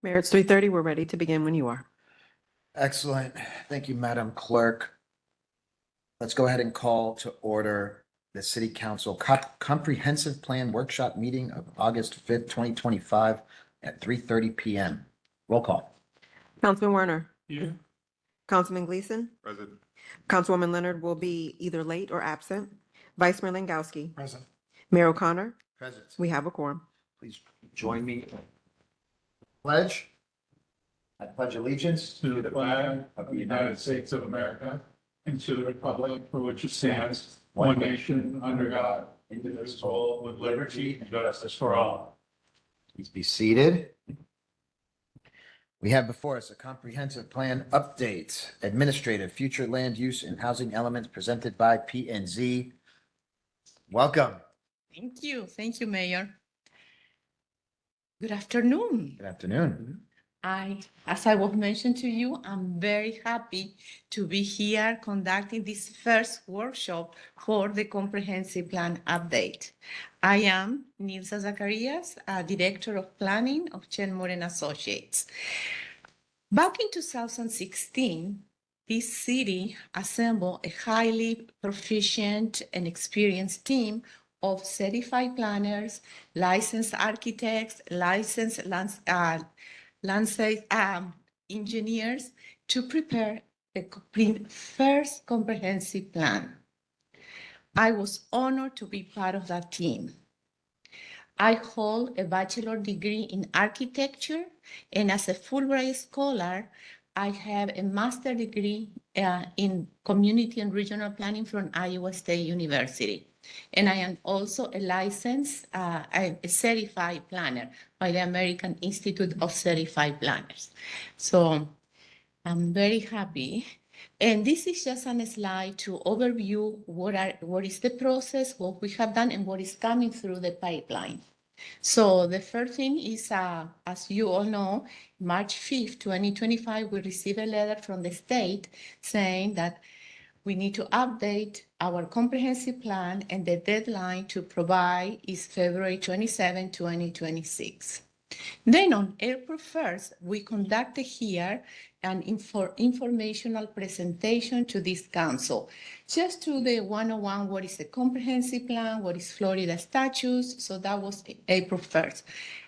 Mayor, it's 3:30. We're ready to begin when you are. Excellent. Thank you, Madam Clerk. Let's go ahead and call to order the City Council Comprehensive Plan Workshop Meeting of August 5th, 2025 at 3:30 p.m. Roll call. Councilman Werner. Here. Councilman Gleason. Present. Councilwoman Leonard will be either late or absent. Vice Mayor Langowski. Present. Mayor O'Connor. Present. We have a quorum. Please join me. Pledge. I pledge allegiance To the flag of the United States of America and to the republic for which it stands, one nation, under God, indivisible, with liberty and justice for all. Please be seated. We have before us a comprehensive plan update, administrative, future land use and housing elements presented by P&Z. Welcome. Thank you. Thank you, Mayor. Good afternoon. Good afternoon. As I was mentioned to you, I'm very happy to be here conducting this first workshop for the comprehensive plan update. I am Nilsa Zacarias, Director of Planning of Chenmore & Associates. Back in 2016, this city assembled a highly proficient and experienced team of certified planners, licensed architects, licensed landscape engineers to prepare the first comprehensive plan. I was honored to be part of that team. I hold a bachelor degree in architecture, and as a Fulbright scholar, I have a master's degree in community and regional planning from Iowa State University. And I am also a licensed, a certified planner by the American Institute of Certified Planners. So I'm very happy. And this is just a slide to overview what is the process, what we have done, and what is coming through the pipeline. So the first thing is, as you all know, March 5th, 2025, we received a letter from the state saying that we need to update our comprehensive plan, and the deadline to provide is February 27, 2026. Then on April 1st, we conducted here an informational presentation to this council, just to the 101, what is the comprehensive plan, what is Florida statutes. So that was April 1st.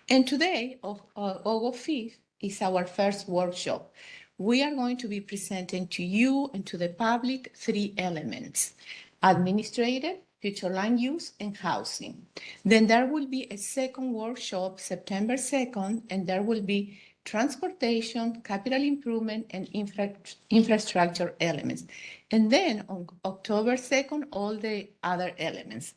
And today, August 5th, is our first workshop. We are going to be presenting to you and to the public 3 elements: administrative, future land use, and housing. Then there will be a second workshop, September 2nd, and there will be transportation, capital improvement, and infrastructure elements. And then on October 2nd, all the other elements.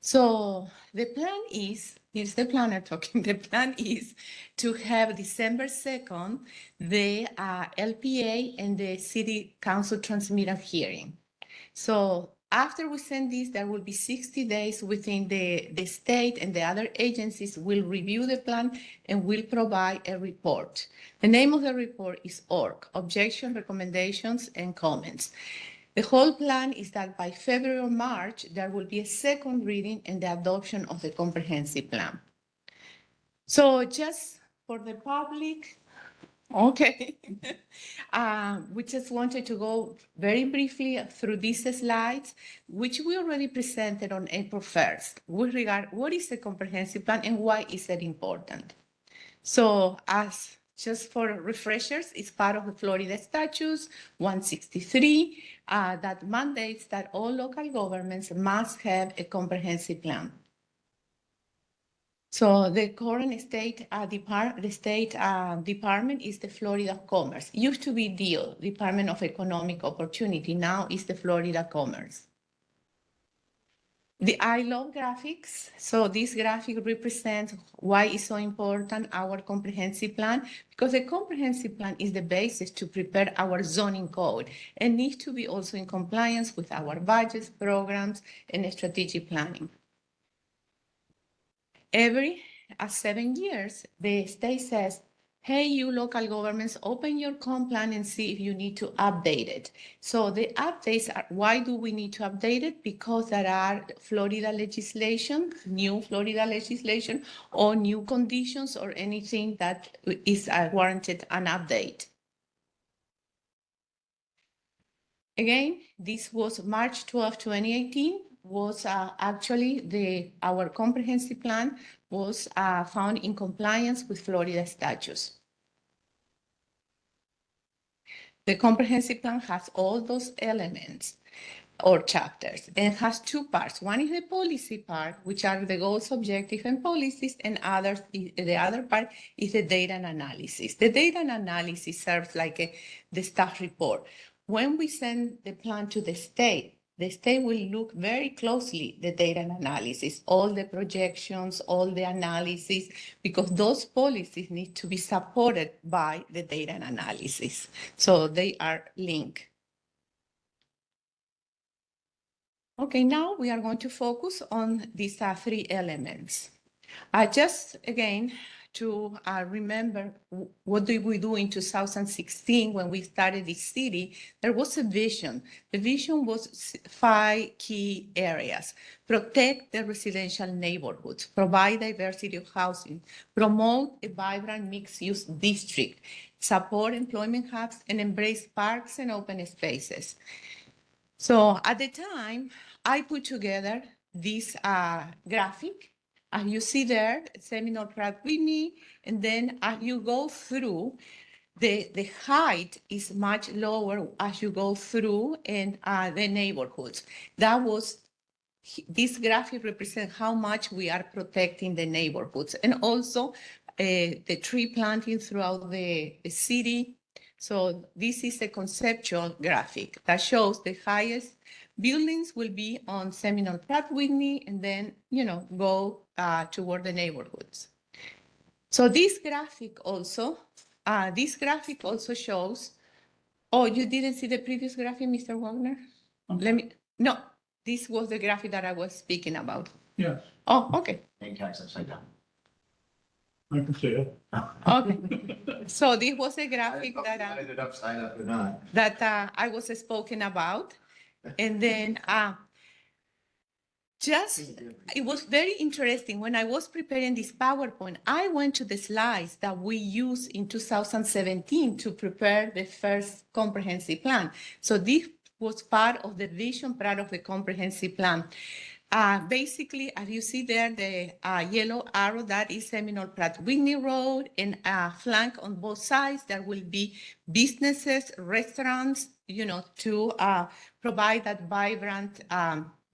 So the plan is, here's the planner talking, the plan is to have December 2nd, the LPA and the City Council transmittal hearing. So after we send this, there will be 60 days within the state, and the other agencies will review the plan and will provide a report. The name of the report is ORC, Objection, Recommendations, and Comments. The whole plan is that by February or March, there will be a second reading and the adoption of the comprehensive plan. So just for the public, okay. We just wanted to go very briefly through these slides, which we already presented on April 1st with regard what is the comprehensive plan and why is it important. So as just for refreshers, it's part of the Florida Statutes 163 that mandates that all local governments must have a comprehensive plan. So the current state department is the Florida Commerce. Used to be DEO, Department of Economic Opportunity. Now is the Florida Commerce. I love graphics. So this graphic represents why it's so important, our comprehensive plan, because the comprehensive plan is the basis to prepare our zoning code and needs to be also in compliance with our budgets, programs, and strategic planning. Every 7 years, the state says, hey, you local governments, open your comp plan and see if you need to update it. So the updates are, why do we need to update it? Because there are Florida legislation, new Florida legislation, or new conditions or anything that is warranted an update. Again, this was March 12, 2018, was actually our comprehensive plan was found in compliance with Florida statutes. The comprehensive plan has all those elements or chapters and has two parts. One is the policy part, which are the goals, objectives, and policies, and the other part is the data and analysis. The data and analysis serves like the staff report. When we send the plan to the state will look very closely the data and analysis, all the projections, all the analysis, because those policies need to be supported by the data and analysis. So they are linked. Okay, now we are going to focus on these three elements. Just again, to remember what did we do in 2016 when we started this city, there was a vision. The vision was 5 key areas: protect the residential neighborhoods, provide diversity of housing, promote a vibrant mixed-use district, support employment hubs, and embrace parks and open spaces. So at the time, I put together this graphic. As you see there, Seminole, Pratt, Whitney, and then as you go through, the height is much lower as you go through in the neighborhoods. This graphic represents how much we are protecting the neighborhoods, and also the tree planting throughout the city. So this is a conceptual graphic that shows the highest buildings will be on Seminole, Pratt, Whitney, and then, go toward the neighborhoods. So this graphic also shows, oh, you didn't see the previous graphic, Mr. Wagner? No, this was the graphic that I was speaking about. Yes, Oh, okay. Name tags upside down. I can see it. Okay. So this was a graphic Wanted it upside up or not. that I was spoken about. And then it was very interesting. When I was preparing this PowerPoint, I went to the slides that we used in 2017 to prepare the first comprehensive plan. So this was part of the vision, part of the comprehensive plan. Basically, as you see there, the yellow arrow, that is Seminole Pratt Whitney Road, and flank on both sides, there will be businesses, restaurants, to provide that vibrant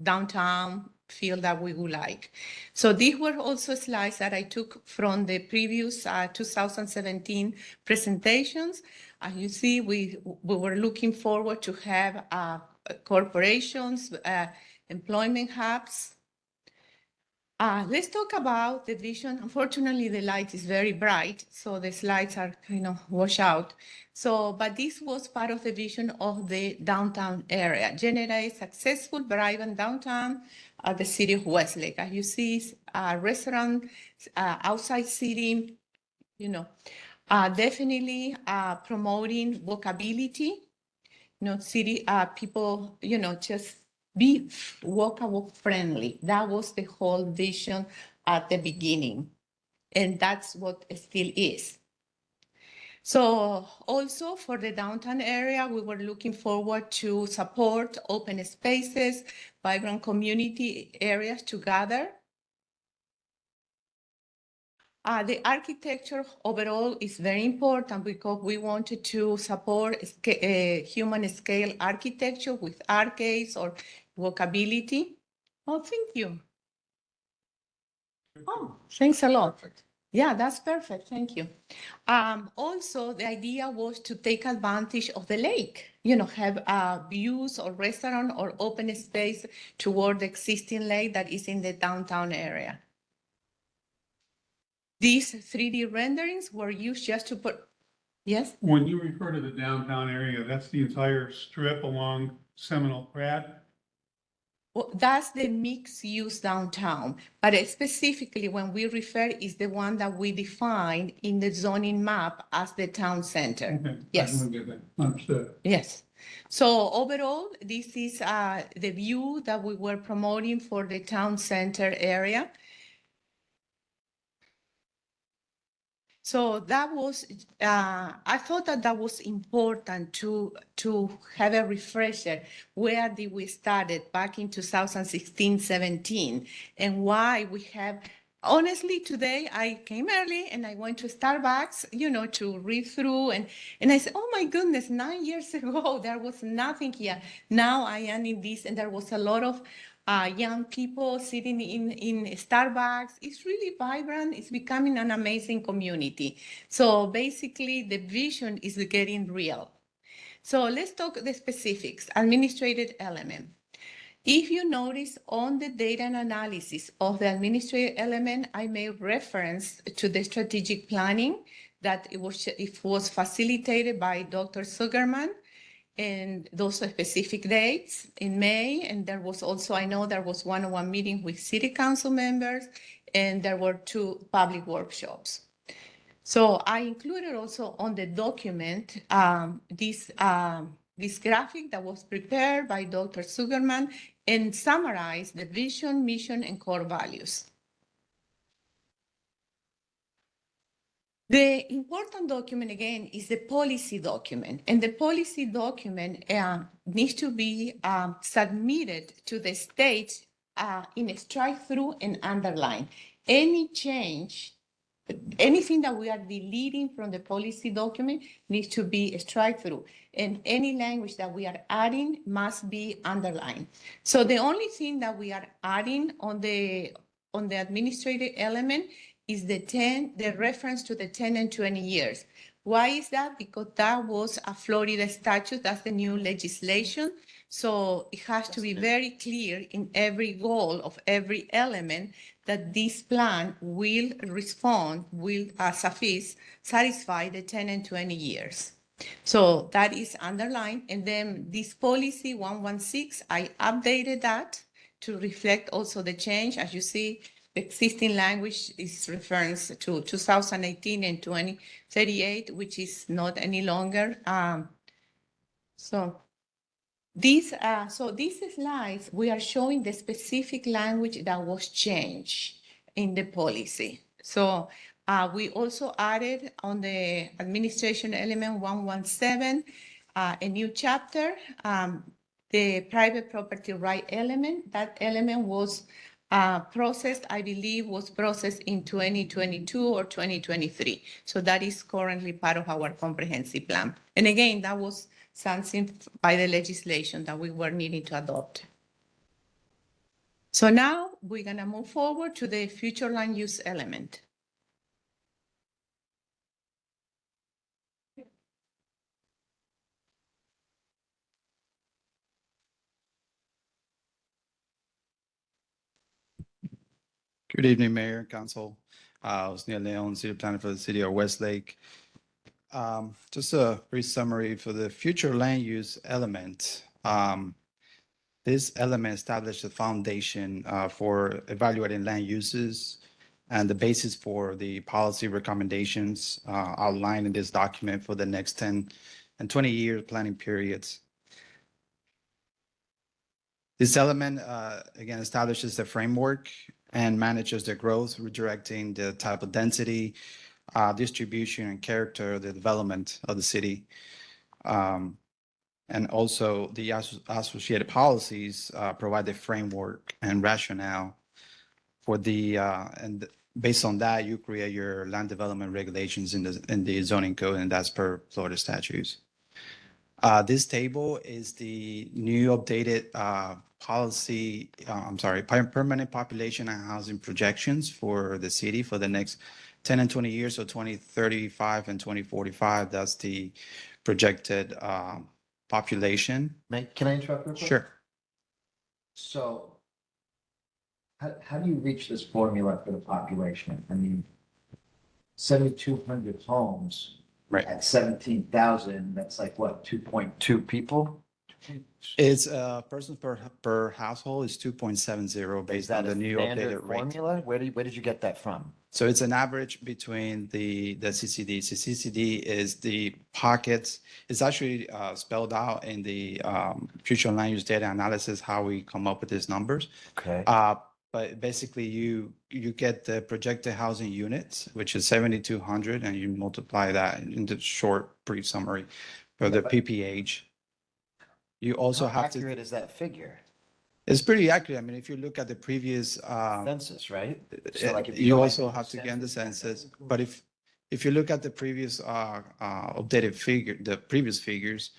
downtown feel that we would like. So these were also slides that I took from the previous 2017 presentations. As you see, we were looking forward to have corporations, employment hubs. Let's talk about the vision. Unfortunately, the light is very bright, so the slides are washed out. But this was part of the vision of the downtown area, generate successful, vibrant downtown at the city of Westlake. As you see, restaurant, outside seating, definitely promoting walkability. City people, just be walkable friendly. That was the whole vision at the beginning. And that's what it still is. So also for the downtown area, we were looking forward to support open spaces, vibrant community areas to gather. The architecture overall is very important because we wanted to support human scale architecture with arcades or walkability. Oh, thank you. Oh, thanks a lot. Yeah, that's perfect. Thank you. Also, the idea was to take advantage of the lake, have views or restaurant or open space toward the existing lake that is in the downtown area. These 3D renderings were used just to put, yes? When you refer to the downtown area, that's the entire strip along Seminole Pratt? Well, that's the mixed use downtown, but specifically when we refer is the one that we defined in the zoning map as the town center. Okay, I Yes. don't get that. Understood. Yes. So overall, this is the view that we were promoting for the town center area. So that was, I thought that that was important to have a refresher. Where did we started back in 2016, 17, and why we have, honestly, today I came early and I went to Starbucks, to read through and I said, oh my goodness, 9 years ago, there was nothing here. Now I am in this and there was a lot of young people sitting in Starbucks. It's really vibrant. It's becoming an amazing community. So basically, the vision is getting real. So let's talk the specifics, administrative element. If you notice on the data and analysis of the administrative element, I made reference to the strategic planning that it was facilitated by Dr. Sugarman and those are specific dates in May. And there was also, I know there was one-on-one meeting with city council members, and there were 2 public workshops. So I included also on the document this graphic that was prepared by Dr. Sugarman and summarized the vision, mission, and core values. The important document, again, is the policy document, and the policy document needs to be submitted to the state in a strike-through and underline. Any change, anything that we are deleting from the policy document needs to be a strike-through, and any language that we are adding must be underlined. So the only thing that we are adding on the administrative element is the reference to the 10 and 20 years. Why is that? Because that was a Florida statute, that's the new legislation. So it has to be very clear in every goal of every element that this plan will satisfy the 10 and 20 years. So that is underlined. And then this policy 116, I updated that to reflect also the change. As you see, the existing language is reference to 2018 and 2038, which is not any longer. So these slides, we are showing the specific language that was changed in the policy. So we also added on the administration element 117, a new chapter, the private property right element. That element was processed, I believe, was processed in 2022 or 2023. So that is currently part of our comprehensive plan. And again, that was something by the legislation that we were needing to adopt. So now we're gonna move forward to the future land use element. Good evening, Mayor and Council. Osnia Leon, City Planner for the City of Westlake. Just a brief summary for the future land use element. This element established the foundation for evaluating land uses and the basis for the policy recommendations outlined in this document for the next 10 and 20-year planning periods. This element, again, establishes the framework and manages the growth, redirecting the type of density, distribution, and character of the development of the city. And also the associated policies provide the framework and rationale for the, and based on that, you create your land development regulations in the zoning code, and that's per Florida statutes. This table is the new updated policy, permanent population and housing projections for the city for the next 10 and 20 years, so 2035 and 2045. That's the projected population. Can I interrupt real quick? Sure. So how do you reach this formula for the population? I mean, 7,200 homes Right. at 17,000, that's like what, 2.2 people? It's person per household is 2.70 Is based that on a the new standard updated rate. formula? Where did you get that from? So it's an average between the CCDs. The CCD is the pockets. It's actually spelled out in the future land use data analysis, how we come up with these numbers. Okay. But basically you get the projected housing units, which is 7,200, and you multiply that into short brief summary for the PPH. You also How have to, accurate is that figure? it's pretty accurate. I mean, if you look at the previous Census, right? So like if you go back also to the have to get the census- census, but if you look at the previous updated figure, the previous figures,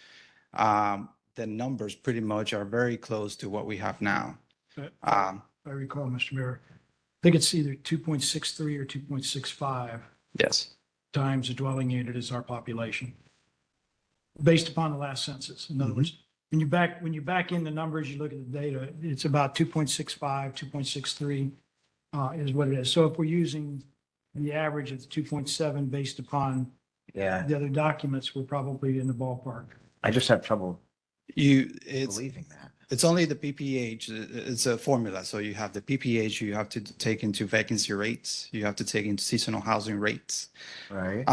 the numbers pretty much are very close to what we have now. If I recall, Mr. Mayor, I think it's either 2.63 or 2.65 Yes. times the dwelling unit is our population, based upon the last census. In other words, when you back in the numbers, you look at the data, it's about 2.65, 2.63 is what it is. So if we're using the average of 2.7 based upon Yeah, the other documents, we're probably in the ballpark. I just have trouble It's believing that. it's only the PPH. It's a formula. So you have the PPH. You have to take into vacancy rates. You have to take into seasonal housing rates. Right.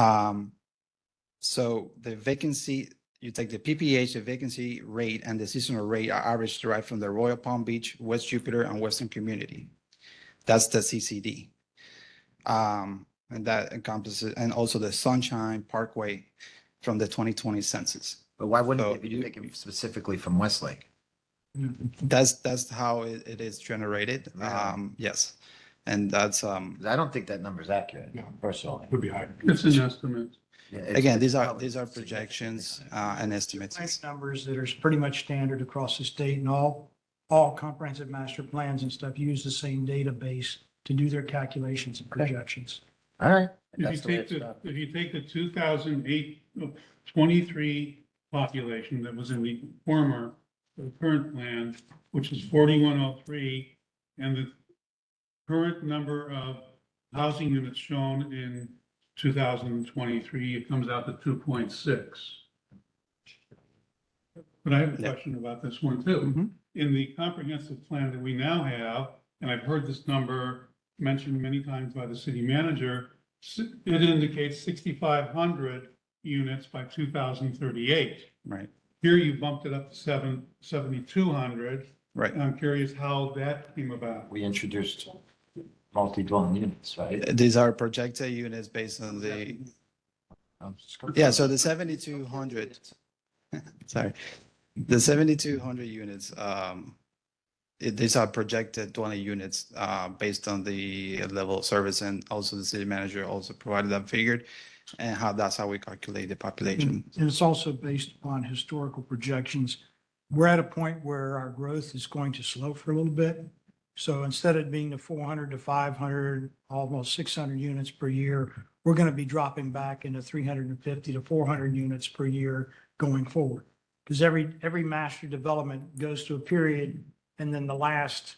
So the vacancy, you take the PPH, the vacancy rate, and the seasonal rate are averaged derived from the Royal Palm Beach, West Jupiter, and Western Community. That's the CCD. And that encompasses, and also the Sunshine Parkway from the 2020 census. But why wouldn't So it be you- taken specifically from Westlake? That's how it is generated. Really? Yes. And that's, 'Cause I don't think that number is accurate, No. personally. Would be higher. It's an estimate. Yeah, it's- again, it's these are probably projections significantly and estimates. Nice numbers that are pretty much standard across the state, and all comprehensive master plans and stuff use the same database to do their calculations and projections. All right. If you That's the way take it's the, done. if you take the 23 population that was in the former, the current plan, which is 4103, and the current number of housing units shown in 2023, it comes out to 2.6. But I have a Yeah. question about this one too. Mhm. In the comprehensive plan that we now have, and I've heard this number mentioned many times by the city manager, it indicates 6,500 units by 2038. Right. Here you bumped it up to 7,200. Right. And I'm curious how that came about. We introduced multi-dwelling units, right? These are projected units based on the, yeah, so the 7,200, sorry, the 7,200 units, these are projected dwelling units based on the level of service, and also the city manager also provided that figure, and that's how we calculate the population. And it's also based upon historical projections. We're at a point where our growth is going to slow for a little bit. So instead of being the 400 to 500, almost 600 units per year, we're going to be dropping back into 350 to 400 units per year going forward. Because every master development goes to a period, and then the last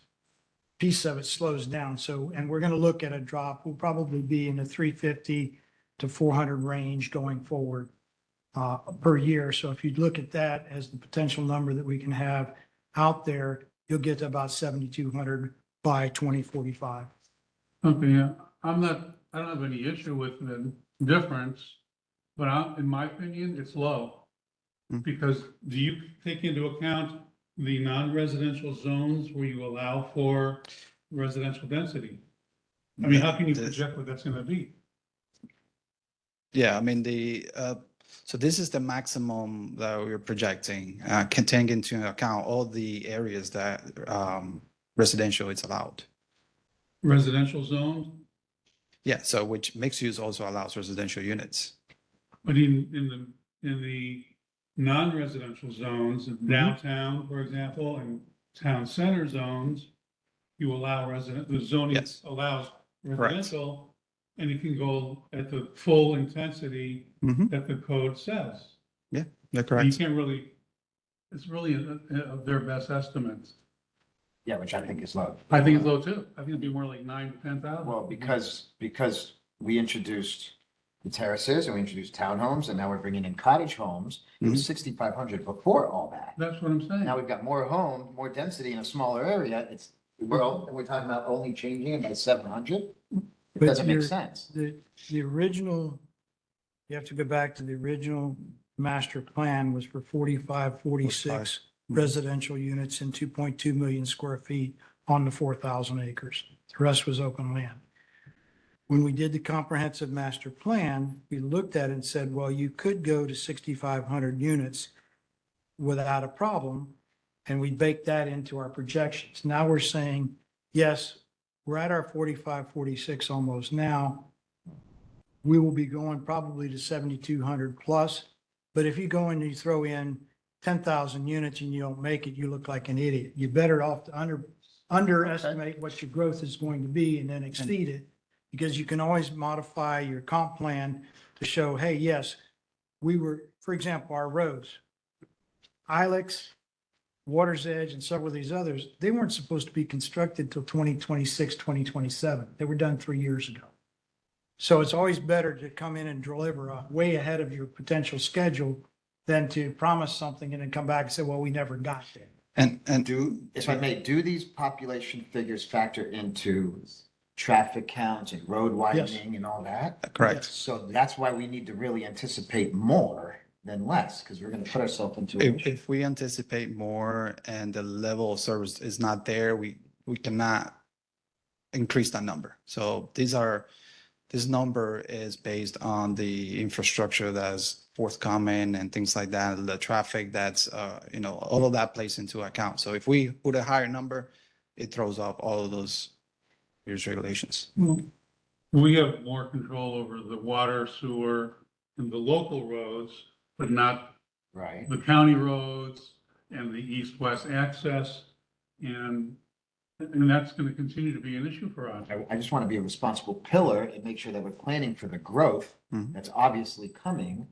piece of it slows down. So, and we're going to look at a drop. We'll probably be in the 350 to 400 range going forward per year. So if you look at that as the potential number that we can have out there, you'll get to about 7,200 by 2045. Okay, yeah, I don't have any issue with the difference, but in my opinion, it's low. Hmm. Because do you take into account the non-residential zones where you allow for residential density? I mean, how can you project what that's gonna be? Yeah, I mean, so this is the maximum that we're projecting, can take into account all the areas that residential is allowed. Residential zones, Yeah, so which mixed use also allows residential units. but in the non-residential zones, Mm-hmm. downtown, for example, and town center zones, you allow the zoning Yes. allows Correct. residential, and it can go at the full intensity Mhm. that the code says. They're You correct. can't really, it's really their best estimates. Yeah, which I think is low. I think it's low too. I think it'd be more like 9,000 to 10,000. Well, because we introduced the terraces and we introduced townhomes and now we're bringing in cottage homes. It was 6,500 before all that. That's what I'm saying. Now we've got more home, more density in a smaller area. We're talking about only changing it by 700. It But doesn't make you're- sense. The original, you have to go back to the original master plan was for 45, 46 residential units and 2.2 million square feet on the 4,000 acres. The rest was open land. When we did the comprehensive master plan, we looked at it and said, well, you could go to 6,500 units without a problem. And we baked that into our projections. Now we're saying, yes, we're at our 45, 46 almost now. We will be going probably to 7,200 plus. But if you go and you throw in 10,000 units and you don't make it, you look like an idiot. You're better off to underestimate what your growth is going to be and then exceed it. Because you can always modify your comp plan to show, hey, yes, we were, for example, our roads, Ilex, Water's Edge, and several of these others, they weren't supposed to be constructed till 2026, 2027. They were done 3 years ago. So it's always better to come in and deliver way ahead of your potential schedule than to promise something and then come back and say, well, we never got there. And If I may, do these population figures factor into traffic counts and road widening and all that? correct. So that's why we need to really anticipate more than less, because we're going to put ourselves into. If we anticipate more and the level of service is not there, we cannot increase that number. So this number is based on the infrastructure that's forthcoming and things like that, the traffic that's, all of that plays into account. So if we put a higher number, it throws off all of those years regulations. We have more control over the water, sewer, and the local roads, but not Right. the county roads and the east-west access. And that's going to continue to be an issue for us. I just want to be a responsible pillar and make sure that we're planning for the growth Mhm. that's obviously coming.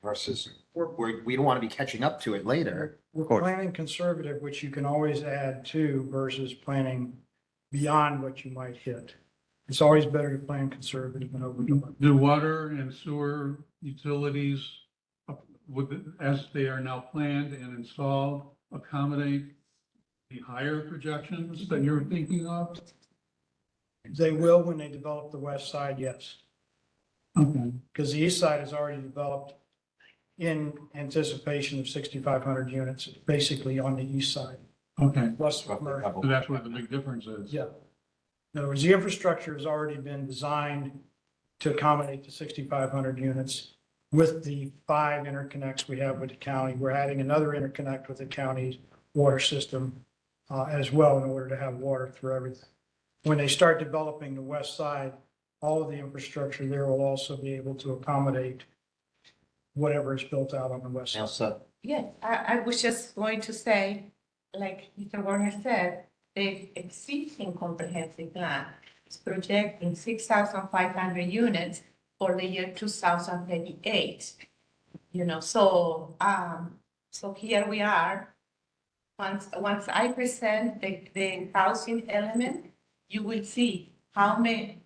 Versus we don't want to be catching up to it later. We're course. planning conservative, which you can always add to versus planning beyond what you might hit. It's always better to plan conservative than overdone. Do water and sewer utilities, as they are now planned and installed, accommodate the higher projections that you're thinking of? They will when they develop the west side, yes. Okay. Because the east side is already developed in anticipation of 6,500 units, basically on the east side. Okay, Plus, Roughly double. so that's where the big difference is. yeah. In other words, the infrastructure has already been designed to accommodate the 6,500 units with the 5 interconnects we have with the county. We're adding another interconnect with the county's water system as well in order to have water through everything. When they start developing the west side, all of the infrastructure there will also be able to accommodate whatever is built out on the west side. Elsa, Yes, I was just going to say, like Mr. Warner said, the existing comprehensive plan is projecting 6,500 units for the year 2038. So here we are. Once I present the housing element, you will see how many,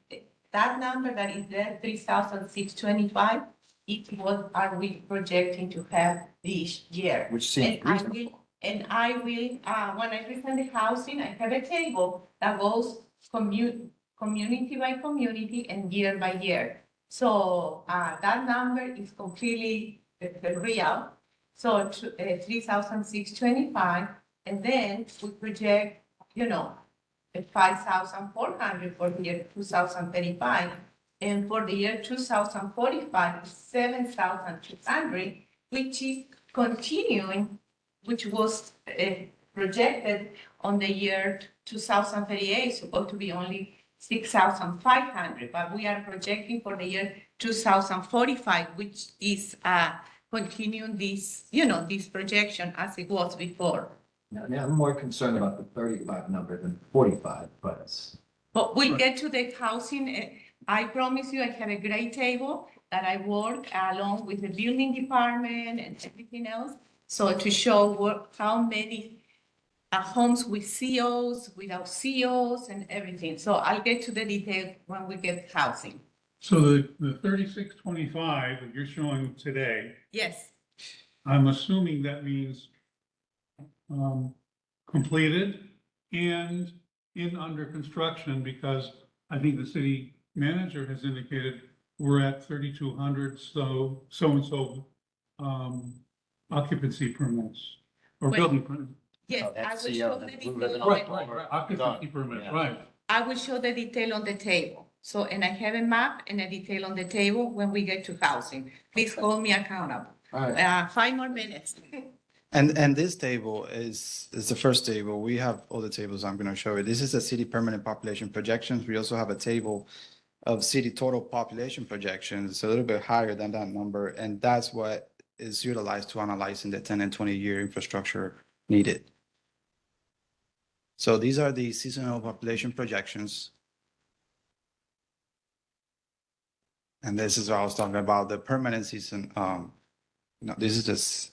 that number that is there, 3,625, is what are we projecting to have this year. which seems reasonable. When I present the housing, I have a table that goes community by community and year by year. So, that number is completely real. So, 3,625, and then we project, 5,400 for the year 2035. And for the year 2045, 7,200, which is continuing, which was projected on the year 2038, supposed to be only 6,500, but we are projecting for the year 2045, which is continuing this, this projection as it was before. Now, I'm more concerned about the 35 number than 45, but. But we'll get to the housing. I promise you, I have a great table that I work along with the building department and everything else. So to show how many homes with COs, without COs and everything. So I'll get to the detail when we get housing. So the 3625 that you're showing today, Yes, I'm assuming that means completed and in under construction, because I think the city manager has indicated we're at 3,200, so occupancy permits or Wait. building permits. yes, Oh, I that's will the, show the the blue detail ribbon on on the the Right, board. occupancy permits, Yeah. right. I will show the detail on the table. So, and I have a map and a detail on the table when we get to housing. Please hold me accountable. All right. 5 more minutes. And this table is the first table. We have all the tables I'm going to show you. This is the city permanent population projections. We also have a table of city total population projections. It's a little bit higher than that number, and that's what is utilized to analyzing the 10 and 20-year infrastructure needed. So these are the seasonal population projections. And this is what I was talking about, the permanent season. No, this is just,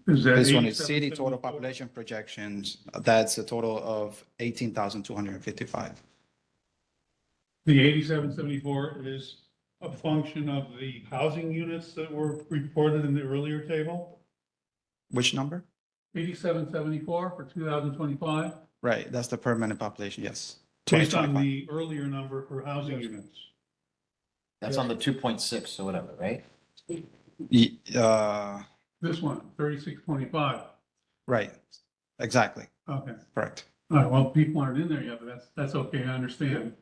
Is that this one is city 8774? total population projections. That's a total of 18,255. The 8774 is a function of the housing units that were reported in the earlier table? Which number? 8774 for 2025, Right, that's the permanent population, yes. based on 2025. the earlier number for housing units. That's on the 2.6 or whatever, right? This one, 3625. Right, exactly, Okay. correct. All right, well, people aren't in there yet, but that's okay, I understand.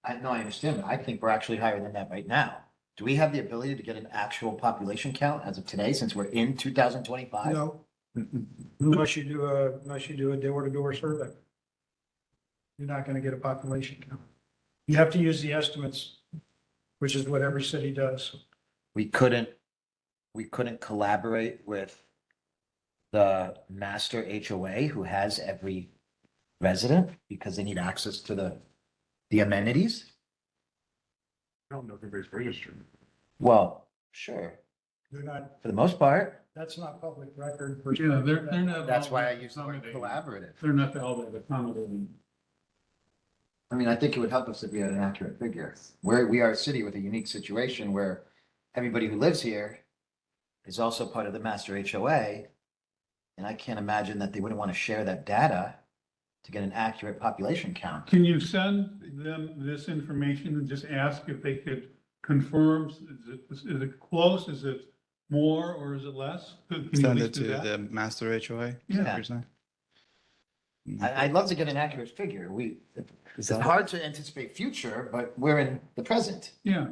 I understand, but I think we're actually higher than that right now. Do we have the ability to get an actual population count as of today, since we're in 2025? No, unless you do a door-to-door survey. You're not going to get a population count. You have to use the estimates, which is what every city does. We couldn't collaborate with the master HOA who has every resident because they need access to the amenities? I don't know if everybody's registered. Well, sure, They're not, for the most part. that's not public record. Yeah, they're not. That's all why I that use the word accommodating. collaborative. They're not all that accommodating. I mean, I think it would help us if we had an accurate figure. We are a city with a unique situation where everybody who lives here is also part of the master HOA. And I can't imagine that they wouldn't want to share that data to get an accurate population count. Can you send them this information and just ask if they could confirm, is it close, is it more, or is it less? Can you at Send it least do to that? the master HOA? Yeah. You're saying? I'd love to get an accurate figure. Is It's that- hard to anticipate future, but we're in the present. Yeah,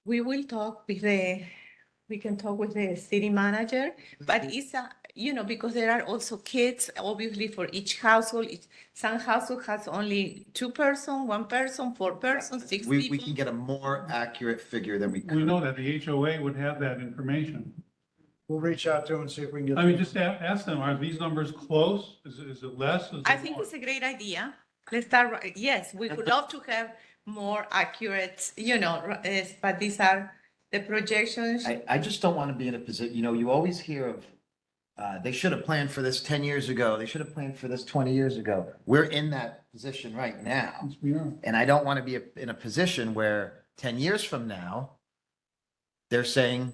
We will talk with we can talk with the city manager, but it's because there are also kids, obviously for each household. Some household has only 2 person, 1 person, 4 persons, 6 We people. can get a more accurate figure than we we could. know that the HOA would have that information. We'll reach out to them and see if we can get. I mean, just ask them, are these numbers close? Is it less? Is I it think more? it's a great idea. Let's start, yes, we would love to have more accurate, but these are the projections. I just don't want to be in a position, you always hear of, they should have planned for this 10 years ago. They should have planned for this 20 years ago. We're in that position right now. Yes, we are. And I don't want to be in a position where 10 years from now, they're saying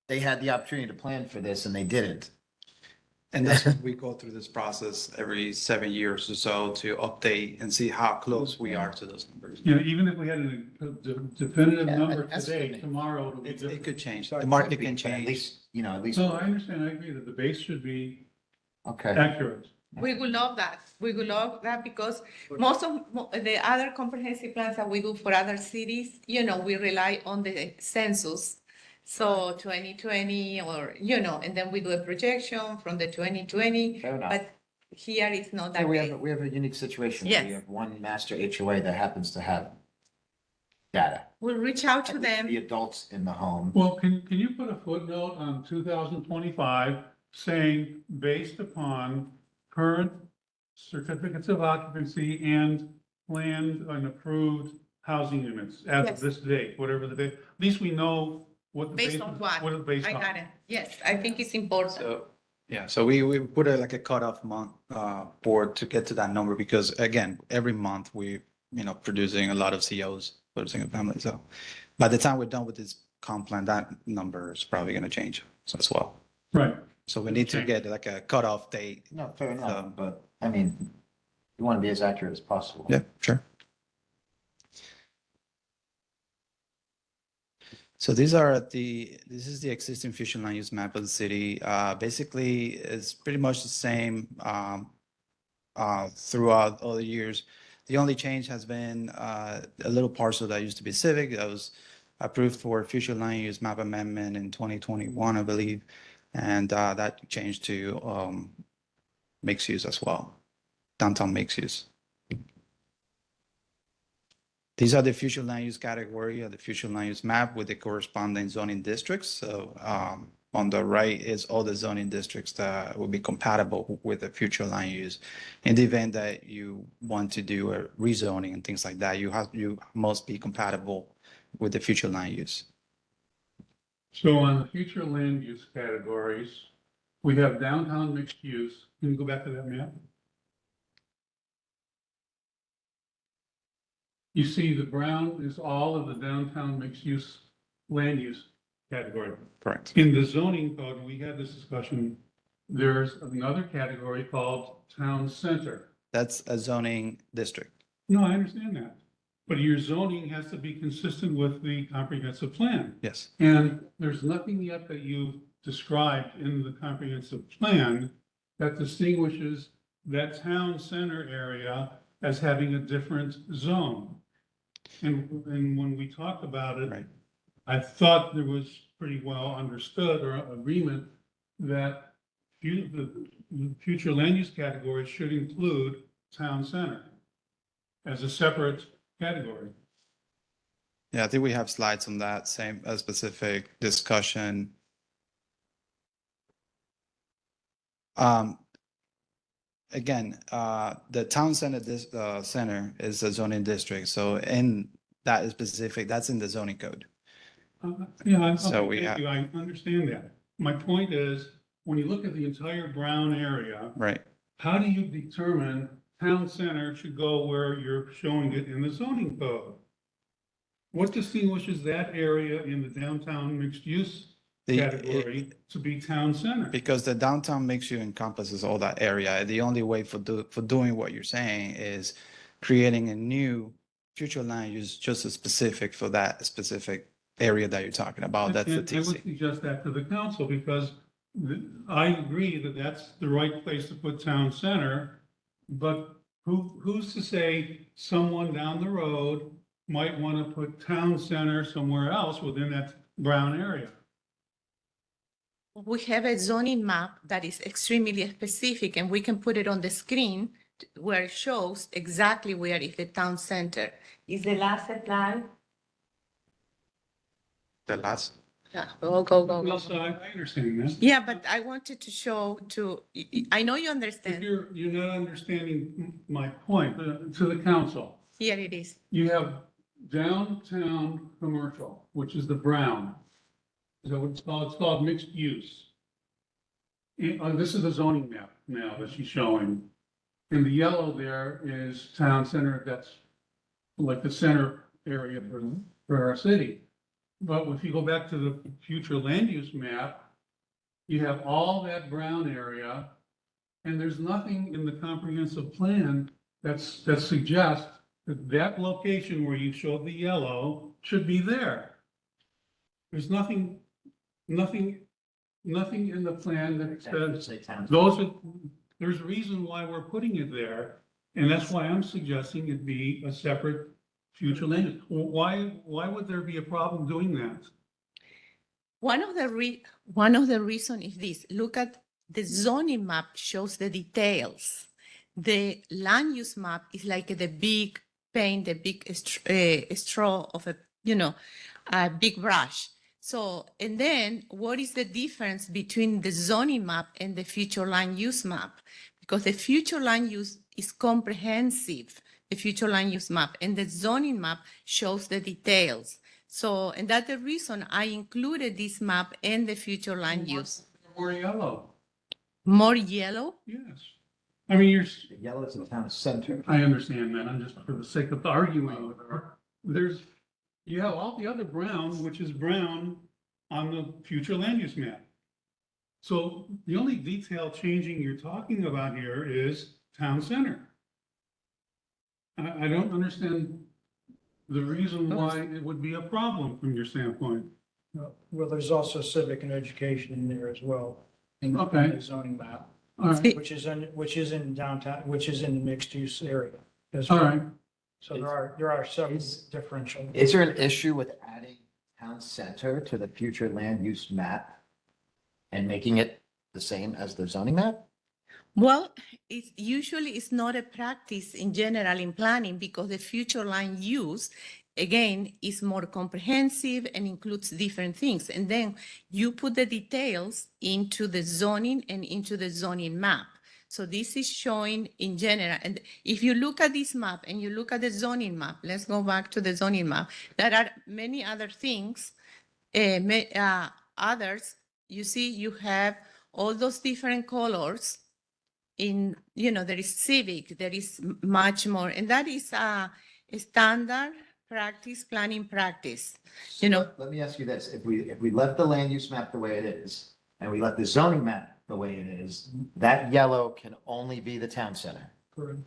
they had the opportunity to plan for this and they didn't. And that's why we go through this process every 7 years or so to update and see how close we are to those numbers. Even if we had a definitive Yeah, number an today, estimate. tomorrow it'll be It different. could change. Sorry, The market But can at change. least, No, I understand, I agree that the base should be okay. accurate. We would love that. We would love that because most of the other comprehensive plans that we do for other cities, we rely on the census. So 2020 and then we do a projection from the 2020, Fair enough. but here it's not Yeah, that we way. have a unique situation. Yes. We have one master HOA that happens to have data. We'll reach out to At least them. The adults in the home. Well, can you put a footnote on 2025 saying based upon current certificates of occupancy and planned and approved housing units as of Yes. this date, whatever the date, at least we know what the Based base, on what? what it's based I on. got it. Yes, I think it's important. So Yeah, so we put like a cutoff month board to get to that number because again, every month we, producing a lot of COs for a single family. So by the time we're done with this comp plan, that number is probably going to change as well. Right. So we need to Okay. get like a cutoff date. No, fair enough, So- but I mean, you want to be as accurate as possible. Yeah, sure. So this is the existing future land use map of the city. Basically, it's pretty much the same throughout all the years. The only change has been a little parcel that used to be civic that was approved for future land use map amendment in 2021, I believe, and that changed to mixed use as well, downtown mixed use. These are the future land use category of the future land use map with the corresponding zoning districts. So on the right is all the zoning districts that will be compatible with the future land use. In the event that you want to do a rezoning and things like that, you must be compatible with the future land use. So on the future land use categories, we have downtown mixed use. Can you go back to that map? You see the brown is all of the downtown mixed use land use category. Correct. In the zoning code, we had this discussion, there's another category called town center. That's a zoning district. No, I understand that. But your zoning has to be consistent with the comprehensive plan. Yes. And there's nothing yet that you've described in the comprehensive plan that distinguishes that town center area as having a different zone. And when we talked about it, Right. I thought there was pretty well understood or agreement that the future land use category should include town center as a separate category. Yeah, I think we have slides on that same specific discussion. Again, the town center, center is a zoning district. So in that specific, that's in the zoning code. Yeah, So we thank have- you. I understand that. My point is, when you look at the entire brown area, Right. how do you determine town center should go where you're showing it in the zoning code? What distinguishes that area in the downtown mixed use category to be town center? Because the downtown mixed use encompasses all that area. The only way for doing what you're saying is creating a new future land use just as specific for that specific area that you're talking about. That's the And I would TC. suggest that to the council because I agree that that's the right place to put town center. But who's to say someone down the road might want to put town center somewhere else within that brown area? We have a zoning map that is extremely specific and we can put it on the screen where it shows exactly where is the town center. Is the last slide? The last. Yeah, go. Yes, I understand that. Yeah, but I wanted to show I know you If understand. you're not understanding my point to the council, Here it is. you have downtown commercial, which is the brown. Is that what it's called? It's called mixed use. This is the zoning map now that she's showing. In the yellow there is town center, that's like the center area for our city. But if you go back to the future land use map, you have all that brown area, and there's nothing in the comprehensive plan that suggests that that location where you showed the yellow should be there. There's nothing in the plan that says, there's a reason why we're putting it there, and that's why I'm suggesting it be a separate future land. use. Why would there be a problem doing that? One of the reason is this. Look at the zoning map shows the details. The land use map is like the big paint, the big straw of a big brush. So, and then what is the difference between the zoning map and the future land use map? Because the future land use is comprehensive, the future land use map, and the zoning map shows the details. So, and that's the reason I included this map and the future land use. More yellow. More yellow? Yes. I mean, The yellow is the town center. I understand that. I'm just for the sake of arguing with her. You have all the other brown, which is brown on the future land use map. So the only detail changing you're talking about here is town center. I don't understand the reason why it would be a problem from your standpoint. Well, there's also civic and education in there as well. In Okay. the zoning map, All right, which is in downtown, which is in the mixed use area. as all well. right. So there are several differential. Is there an issue with adding town center to the future land use map and making it the same as the zoning map? Well, it's not a practice in general in planning because the future land use, again, is more comprehensive and includes different things. And then you put the details into the zoning and into the zoning map. So this is showing in general. And if you look at this map and you look at the zoning map, let's go back to the zoning map. There are many other things, others, you see, you have all those different colors in, there is civic, there is much more, and that is a standard practice, planning practice. Let me ask you this, if we left the land use map the way it is, and we left the zoning map the way it is, that yellow can only be the town center,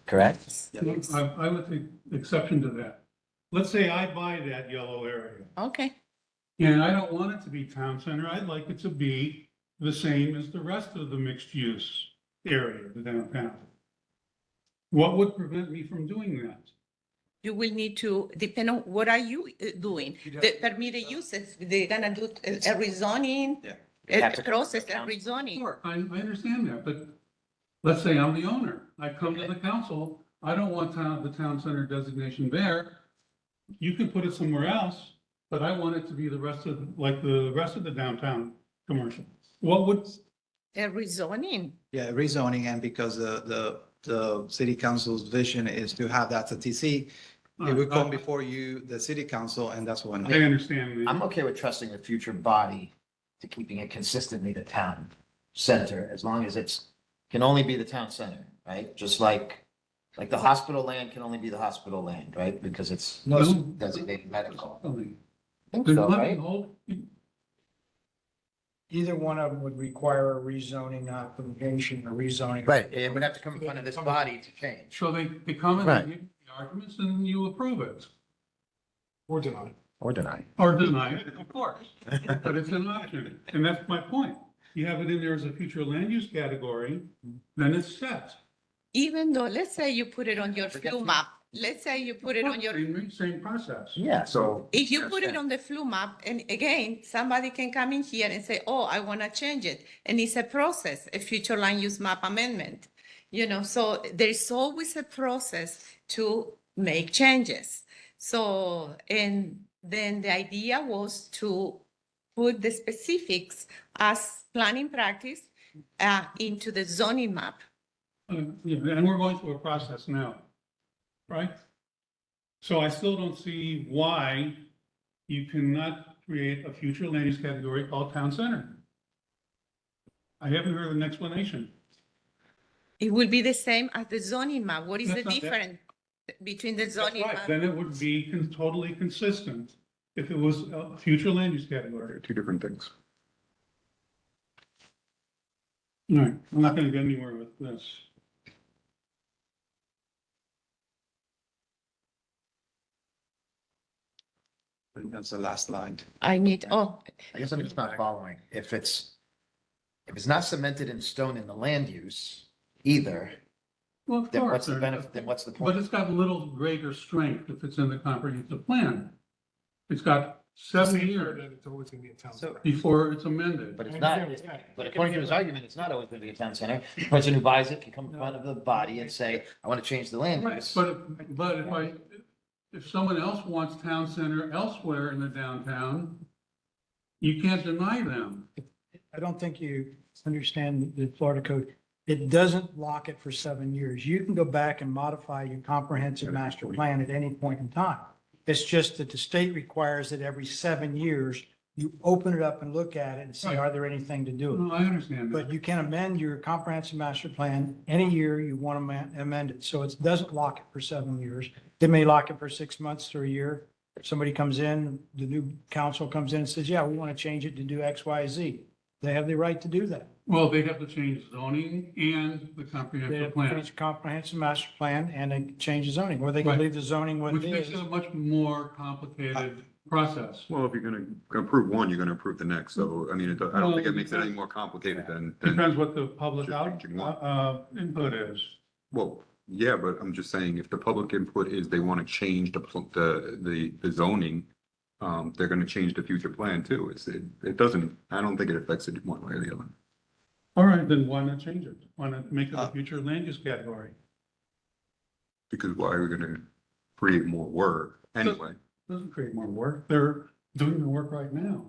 correct? Yes. I would take exception to that. Let's say I buy that yellow area Okay, and I don't want it to be town center. I'd like it to be the same as the rest of the mixed use area, the downtown. What would prevent me from doing that? you will need to, depend on what are you doing? The permitted uses, they're gonna do a rezoning, They have a to come to process, the a council. rezoning. Sure, I understand that, but let's say I'm the owner. I come to the council, I don't want the town center designation there. You can put it somewhere else, but I want it to be the rest of the downtown commercial. What would, A rezoning. Yeah, rezoning, and because the city council's vision is to have that a TC, it would come before you, the city council, and that's when. I understand I'm that. okay with trusting the future body to keeping it consistently the town center, as long as can only be the town center, right? Just like the hospital land can only be the hospital land, right? Because it's No. designated medical. I think There's so, nothing right? hold- Either one of them would require a rezoning application, a rezoning. Right, it would have to come in front of this body to change. So they come and Right. they give you the arguments and you approve it. Or deny. Or deny. Or deny it, of course, but it's an option, and that's my point. You have it in there as a future land use category, then it's set. Even though, let's say you put it on your flu map, let's say you put it on your, Same process. Yeah, so. if you put it on the flu map, and again, somebody can come in here and say, oh, I want to change it. And it's a process, a future land use map amendment. So there's always a process to make changes. So, and then the idea was to put the specifics as planning practice into the zoning map. Yeah, and we're going through a process now, right? So I still don't see why you cannot create a future land use category called town center. I haven't heard an explanation. It will be the same as the zoning map. What is the That's not that- difference between the That's zoning right, map? then it would be totally consistent if it was a future land use category. Two different things. All right, I'm not gonna get anywhere with this. That's the last slide. I need, I guess I'm just not following. If it's not cemented in stone in the land use either, Well, of then course. what's the benefit, then what's the But point? it's got a little greater strength if it's in the comprehensive plan. It's got 7 years It's always gonna be a town So- center. before it's amended. But it's not, but according to his argument, it's not always gonna be a town center. The person who buys it can come in front of the body and say, I want to change the land Right, use. but if someone else wants town center elsewhere in the downtown, you can't deny them. I don't think you understand the Florida code. It doesn't lock it for 7 years. You can go back and modify your comprehensive master plan at any point in time. It's just that the state requires that every 7 years, You open it up and look at it and say, Right. are there anything to do? No, I understand But that. you can amend your comprehensive master plan any year you want to amend it. So it doesn't lock it for 7 years. They may lock it for 6 months to a year. Somebody comes in, the new council comes in and says, yeah, we want to change it to do X, Y, Z. They have the right to do that. Well, they'd have to change zoning and the They comprehensive have to plan, change the comprehensive master plan and they change the zoning, or they can Right. leave the zoning what which it makes is. it a much more complicated process. Well, if you're gonna approve one, you're gonna approve the next. So, I mean, I don't think it makes it any more complicated than, Depends what the public Just out, changing one. input is. well, yeah, but I'm just saying, if the public input is they want to change the zoning, they're gonna change the future plan too. It doesn't, I don't think it affects it one way or the other. All right, then why not change it? Why not make it a future land use category? Because why are we gonna create more work anyway? Doesn't create more work. They're doing the work right now.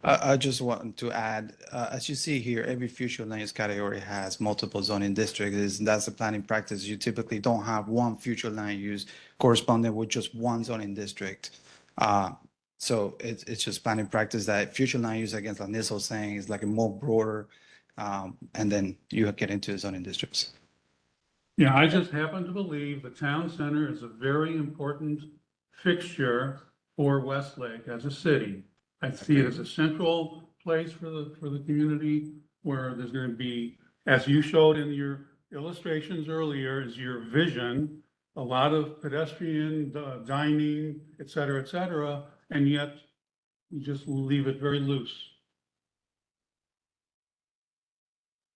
I just want to add, as you see here, every future land use category has multiple zoning districts. That's the planning practice. You typically don't have one future land use corresponding with just one zoning district. So it's just planning practice that future land use, against like Nils was saying, is like a more broader, and then you get into zoning districts. Yeah, I just happen to believe the town center is a very important fixture for Westlake as a city. I see it as a central place for the community where there's going to be, as you showed in your illustrations earlier, is your vision, a lot of pedestrian dining, et cetera, and yet you just leave it very loose.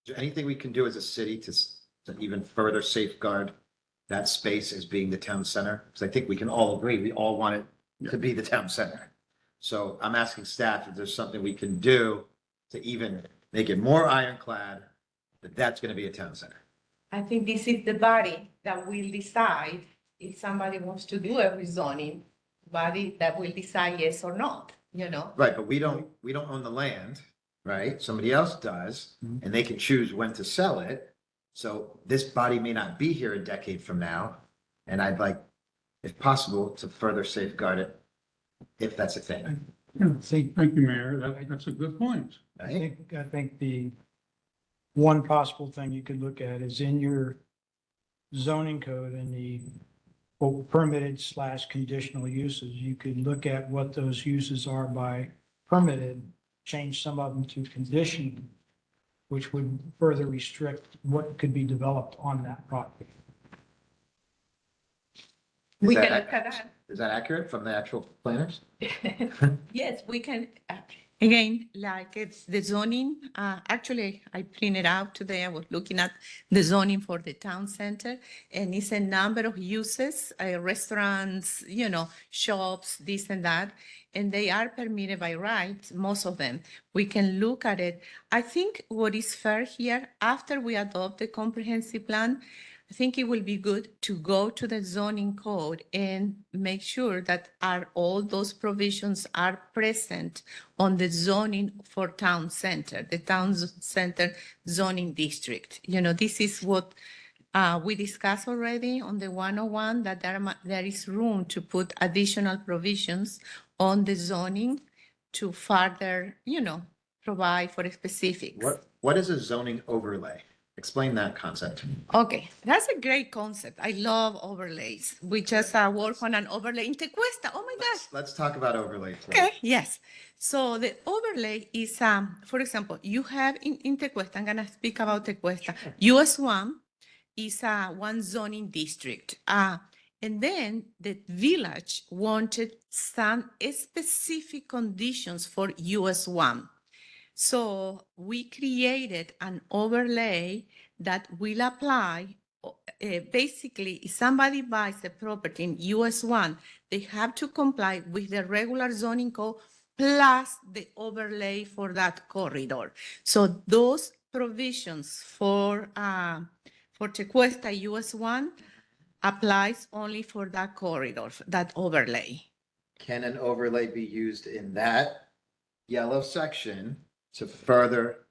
Is there anything we can do as a city to even further safeguard that space as being the town center? Because I think we can all agree, we all want it to be the town center. So I'm asking staff if there's something we can do to even make it more ironclad that that's going to be a town center. I think this is the body that will decide if somebody wants to do a rezoning, body that will decide yes or not, you know? Right, but we don't own the land, right? Somebody else does, and they can choose when to sell it. So this body may not be here a decade from now, and I'd like, if possible, to further safeguard it, if that's a thing. Yeah, See, thank you, Mayor. That's a good point. Right? I think the one possible thing you could look at is in your zoning code and the permitted / conditional uses, you could look at what those uses are by permitted, change some of them to conditional, which would further restrict what could be developed on that property. We that can look at that. Is that accurate from the actual planners? Yes, we can, again, like it's the zoning, actually, I printed out today, I was looking at the zoning for the town center, and it's a number of uses, restaurants, you know, shops, this and that, and they are permitted by right, most of them. We can look at it. I think what is fair here, after we adopt the comprehensive plan, I think it will be good to go to the zoning code and make sure that all those provisions are present on the zoning for town center, the town center zoning district. You know, this is what we discussed already on the 101, that there is room to put additional provisions on the zoning to further, you know, provide for specifics. What is a zoning overlay? Explain that concept. Okay, that's a great concept. I love overlays. We just work on an overlay in Tecuesta. Oh my gosh. Let's talk about overlay. first. Okay, yes. So the overlay is, for example, you have in Tecuesta, I'm gonna speak about Tecuesta. US 1 is one zoning district. And then the village wanted some specific conditions for US 1. So we created an overlay that will apply. Basically, if somebody buys a property in US 1, they have to comply with the regular zoning code plus the overlay for that corridor. So those provisions for Tecuesta US 1 applies only for that corridor, that overlay. Can an overlay be used in that yellow section to further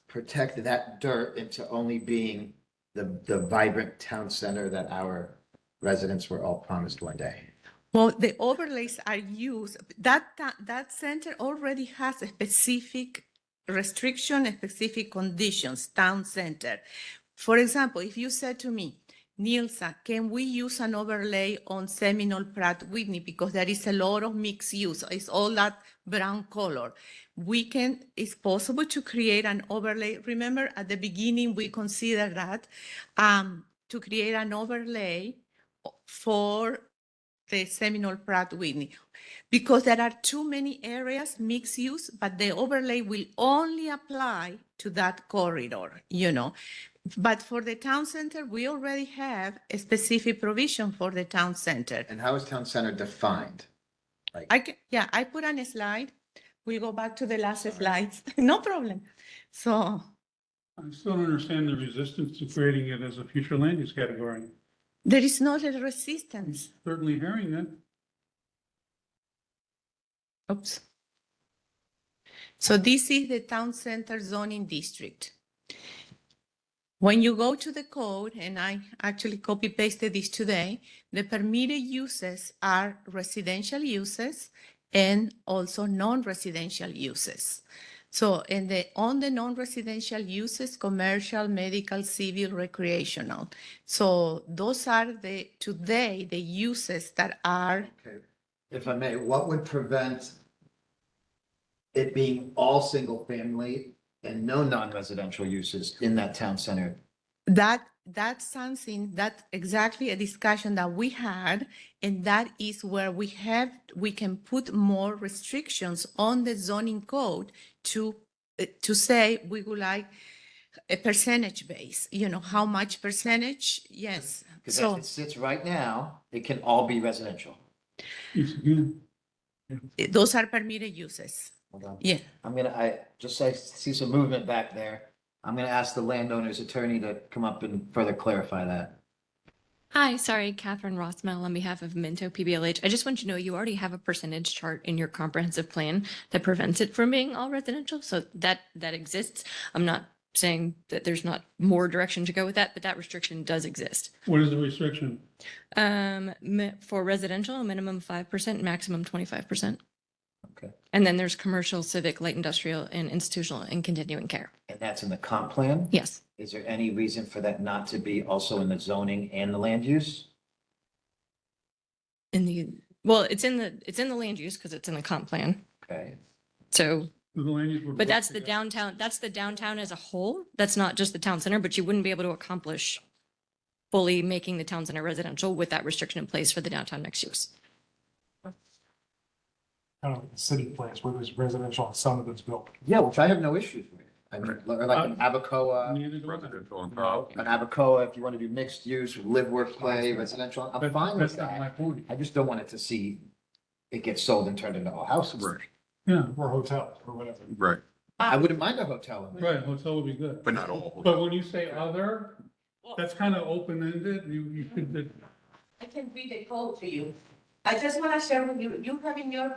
protect that dirt into only being the vibrant town center that our residents were all promised one day? Well, the overlays are used, that center already has a specific restriction, specific conditions, town center. For example, if you said to me, Nilsa, can we use an overlay on Seminole Pratt Whitney because there is a lot of mixed use, it's all that brown color. It's possible to create an overlay. Remember at the beginning, we considered that to create an overlay for the Seminole Pratt Whitney, because there are too many areas mixed use, but the overlay will only apply to that corridor, But for the town center, we already have a specific provision for the town center. And how is town center defined? I put on a slide. We'll go back to the last slides. No problem. So I still don't understand the resistance to creating it as a future land use category. there is not a resistance. Certainly hearing it. Oops. So this is the town center zoning district. When you go to the code, and I actually copy pasted this today, the permitted uses are residential uses and also non-residential uses. So on the non-residential uses, commercial, medical, civil, recreational. So those are today the uses that are. Okay. If I may, what would prevent it being all single family and no non-residential uses in that town center? That's something, that's exactly a discussion that we had, and that is where we can put more restrictions on the zoning code to say we would like a percentage base, how much percentage, yes. Because So as it sits right now, it can all be residential. Yes, again. those are permitted uses. Hold on. Yeah. I see some movement back there. I'm gonna ask the landowner's attorney to come up and further clarify that. Hi, sorry, Catherine Rothmel on behalf of Minto PBLH. I just want you to know you already have a percentage chart in your comprehensive plan that prevents it from being all residential. So that exists. I'm not saying that there's not more direction to go with that, but that restriction does exist. What is the restriction? For residential, a minimum 5%, maximum 25%. Okay. And then there's commercial, civic, light industrial, and institutional and continuing care. And that's in the comp plan? Yes. Is there any reason for that not to be also in the zoning and the land use? It's in the land use because it's in the comp plan. Okay. So, The land use would but work that's the together. downtown, that's the downtown as a whole. That's not just the town center, but you wouldn't be able to accomplish fully making the town center residential with that restriction in place for the downtown mixed use. Kind of like the city plans where there's residential on some of those buildings. Yeah, which I have no issues with. I mean, or like an Abacoa, Neither do I. Residential on top. an Abacoa, if you want to do mixed use, live, work, play, residential, I'm But fine with that's not my that. point. I just don't want it to see it get sold and turned into all houses. Right, Yeah, Or hotels or whatever. right, I wouldn't mind a hotel in there. right, hotel would be good. but not all. But when you say other, that's kind of open-ended, you could, I can read the code to you. I just want to share with you, you have in your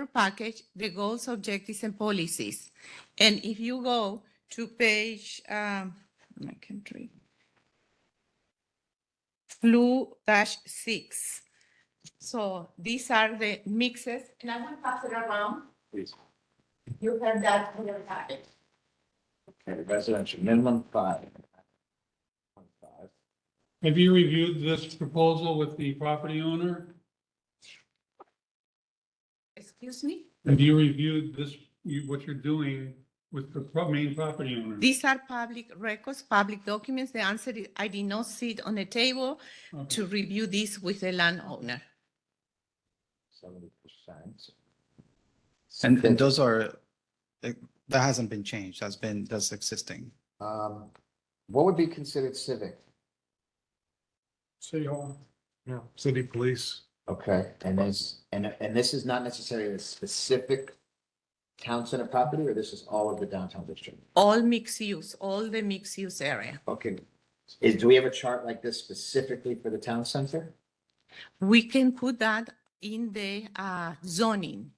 package the goals, objectives, and policies. And if you go to page, I can't read. Flu-6. So these are the mixes, and I will pass it around. Please. You have that in your package. Okay, residential, minimum 5. have you reviewed this proposal with the property owner? Excuse me? Have you reviewed this, what you're doing with the main property owner? These are public records, public documents. The answer is I did not sit on a table Okay. to review this with the landowner. 70%. And those are, that hasn't been changed. That's existing. What would be considered civic? City hall. Yeah, city police. Okay, and this is not necessarily a specific town center property, or this is all of the downtown district? All mixed use, all the mixed use area. Okay, do we have a chart like this specifically for the town center? We can put that in the zoning.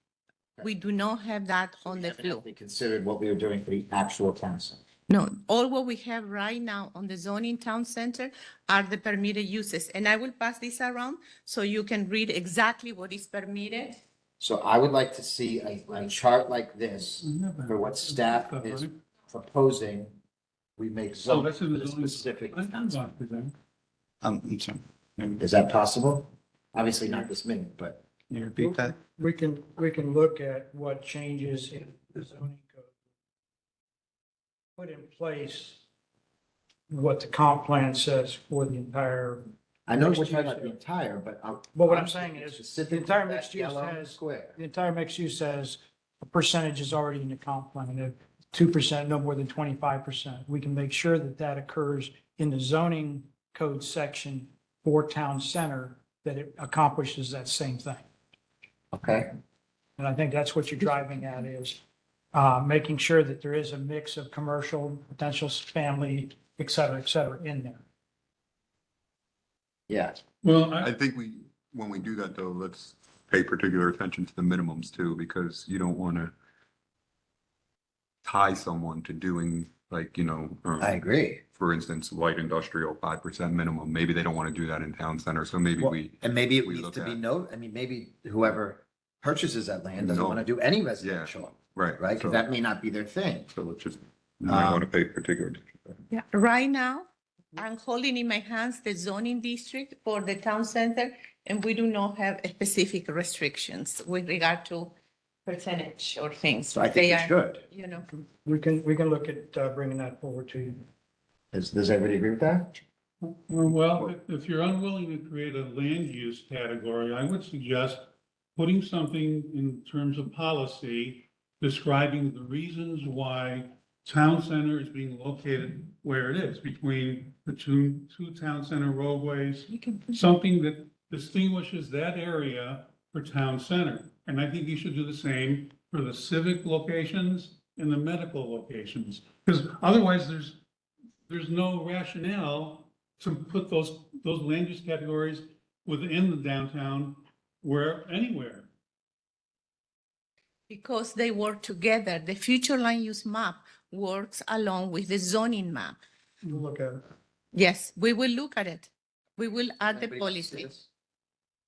We do not have that on the Haven't floor. actually considered what we were doing for the actual town center. No, all what we have right now on the zoning town center are the permitted uses. And I will pass this around so you can read exactly what is permitted. So I would like to see a chart like this for what staff is proposing. We make Oh, zoning that's for in the the zoning. specific. I'm gone for them. I'm sorry. Is that possible? Obviously not this minute, but Can you repeat that? We can look at what changes in the zoning code. Put in place what the comp plan says for the entire, I know you're talking about the entire, but. But what I'm saying is, Specific the entire to that mixed use yellow has- Square. the entire mixed use says a percentage is already in the comp plan, if 2%, no more than 25%. We can make sure that that occurs in the zoning code section for town center, that it accomplishes that same thing. Okay, And I think that's what you're driving at is making sure that there is a mix of commercial, potential family, et cetera, in there. yeah. Well, I think when we do that though, let's pay particular attention to the minimums too, because you don't want to tie someone to doing like, I agree. for instance, light industrial, 5% minimum. Maybe they don't want to do that in town center. So maybe Well, we, And maybe it we needs look to be at- I mean, maybe whoever purchases that land doesn't No. want to do any residential, right. right? So Because that may not be their thing. so let's just, you might want to Um, pay particular attention. to that. Yeah, right now, I'm holding in my hands the zoning district for the town center, and we do not have specific restrictions with regard to percentage or things. So I think They we are, should. you know, We can look at bringing that forward to you. Does everybody agree with that? Well, if you're unwilling to create a land use category, I would suggest putting something in terms of policy describing the reasons why town center is being located where it is, between the two town center roadways, you can, something that distinguishes that area for town center. And I think you should do the same for the civic locations and the medical locations, because otherwise there's no rationale to put those land use categories within the downtown anywhere. because they work together. The future land use map works along with the zoning map. We'll look at it. Yes, we will look at it. We will add the Anybody see policy. this?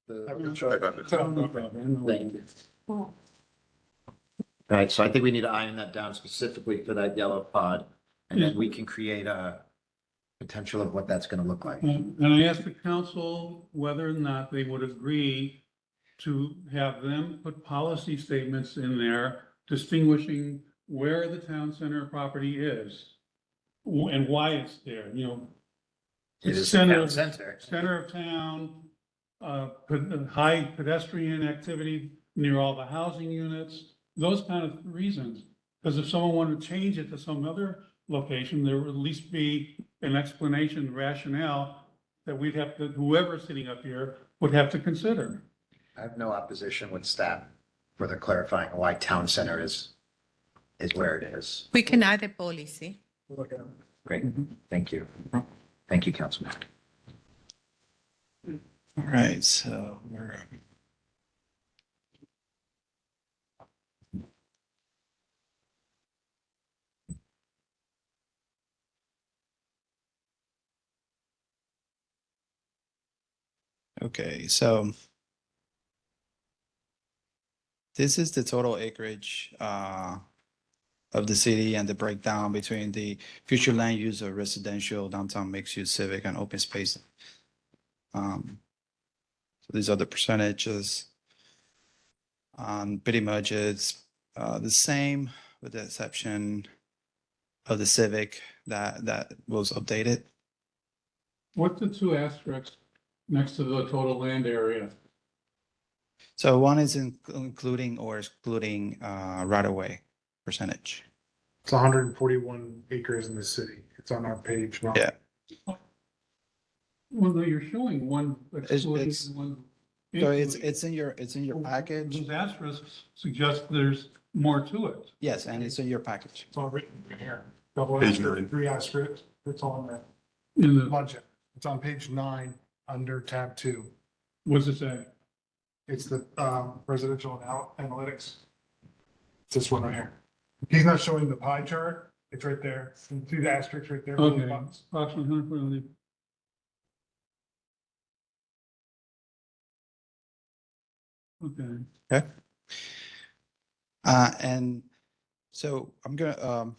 The- Thank Thank you. All right, so I think we need to iron that down specifically for that yellow pod, and then we can create a potential of what that's gonna look like. And I asked the council whether or not they would agree to have them put policy statements in there distinguishing where the town center property is and why it's there, It is the Center town of- center. center of town, high pedestrian activity near all the housing units, those kind of reasons. Because if someone wanted to change it to some other location, there would at least be an explanation, rationale that whoever's sitting up here would have to consider. I have no opposition with staff for the clarifying why town center is where it is. We can add a policy. We'll look at it. Great, thank you. Thank you, Councilman. All right, so we're. Okay, so this is the total acreage of the city and the breakdown between the future land use of residential, downtown mixed use, civic and open space. So these are the percentages. Pretty much it's the same with the exception of the civic that was updated. What's the two asterisks next to the total land area? So one is including or excluding right of way percentage. It's 141 acres in the city. It's on our page. Yeah. Well, no, you're showing one excluding, it's- one. So including. it's in your package. Those asterisks suggest there's more to it. Yes, and it's in your package. It's all written right here. Double Page asterisk, 9. 3 asterisk. It's on there. In the, Budget. It's on page 9 under tab 2. what does it say? It's the residential analytics. It's this one right here. He's not showing the pie chart, It's right there, and through the asterisk right there. Okay, approximately 100 foot on the. Okay. Okay. And so I'm gonna,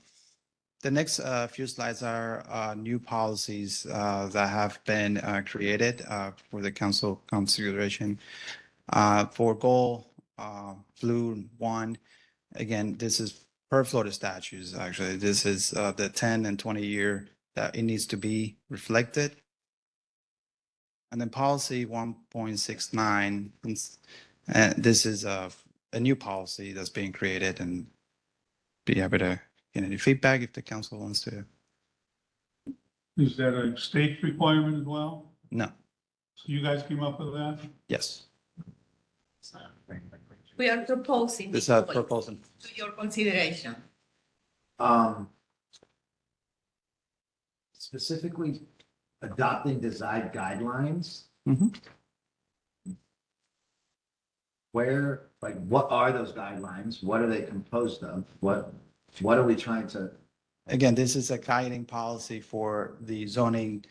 the next few slides are new policies that have been created for the council consideration. For goal blue one, again, this is per Florida statutes, actually. This is the 10 and 20 year that it needs to be reflected. And then policy 1.69, this is a new policy that's being created and be happy to get any feedback if the council wants to. Is that a state requirement as well? No, So you guys came up with that? yes, We are proposing. this is this a proposal. To your consideration. Specifically adopting design guidelines, Mhm. where, like, what are those guidelines? What are they composed of? What are we trying to? Again, this is a guiding policy for the zoning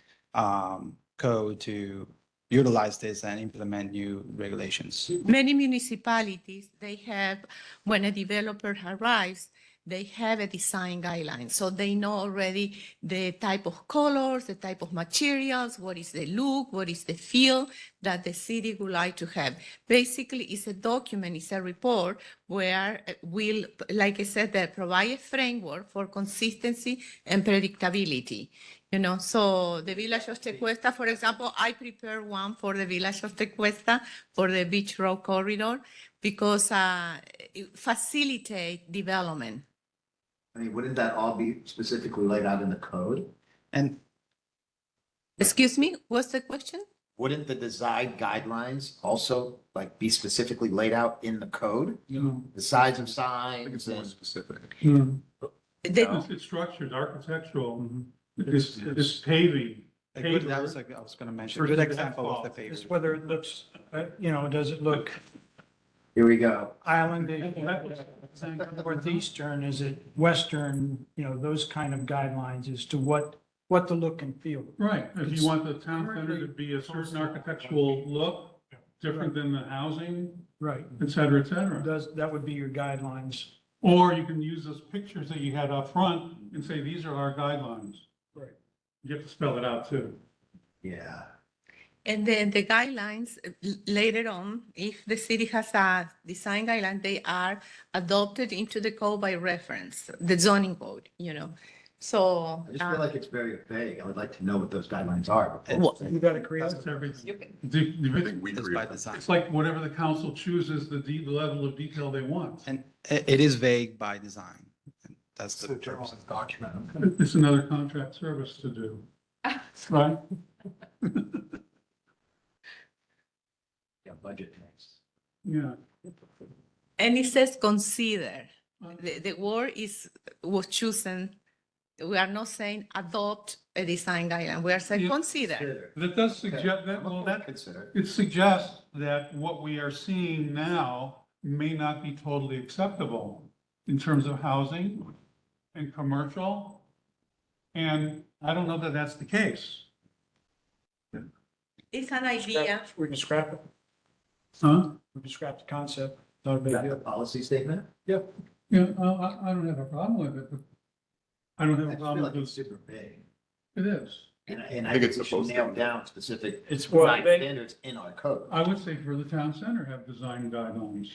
code to utilize this and implement new regulations. Many municipalities, they have, when a developer arrives, they have a design guideline. So they know already the type of colors, the type of materials, what is the look, what is the feel that the city would like to have. Basically, it's a document, it's a report where we'll, like I said, that provide a framework for consistency and predictability. You know, so the Village of Tecuesta, for example, I prepared one for the Village of Tecuesta for the Beach Road corridor because it facilitate development. I mean, wouldn't that all be specifically laid out in the code? And Excuse me, what's the question? Wouldn't the design guidelines also like be specifically laid out in the code? No. The size of I think it's signs more and. specific. No. The- It's structured, architectural, Mhm. it's paving. a good, that paver. was like, I was gonna mention, For a good the example of the asphalt. Just paver. whether it looks, does it look Here we go. island, northeastern, is it western, those kind of guidelines as to what the look and feel. Right, if It's you want the town center to be a certain architectural look, different than the housing, Right. et cetera, et cetera. That would be your guidelines. Or you can use those pictures that you had up front and say, these are our guidelines. Right. You have to spell it out too. Yeah. And then the guidelines later on, if the city has a design guideline, they are adopted into the code by reference, the zoning code, So. I just feel like it's very vague. I would like to know what those guidelines are. before Well- we say- You got to create. That's everything. I think we It's by create. design. It's like whatever the council chooses, the level of detail they want. And it is vague by design. And that's It's the a general purpose. document. It's another contract service to do. Right? Yeah, budget things. Yeah. And it says consider. The word was chosen. We are not saying adopt a design guideline. We are saying Yeah. consider. That does suggest that, well, that, Consider. it suggests that what we are seeing now may not be totally acceptable in terms of housing and commercial. And I don't know that that's the case. It's an idea. We can scrap it. Huh? We can scrap the concept. Not a Is big that the deal. policy statement? Yeah, I don't have a problem with it, but I don't have I a just feel problem like with it's super vague. it is. And I I think think it's we should supposed to nail be. down specific It's what design they, standards in our code. I would say for the town center have design guidelines.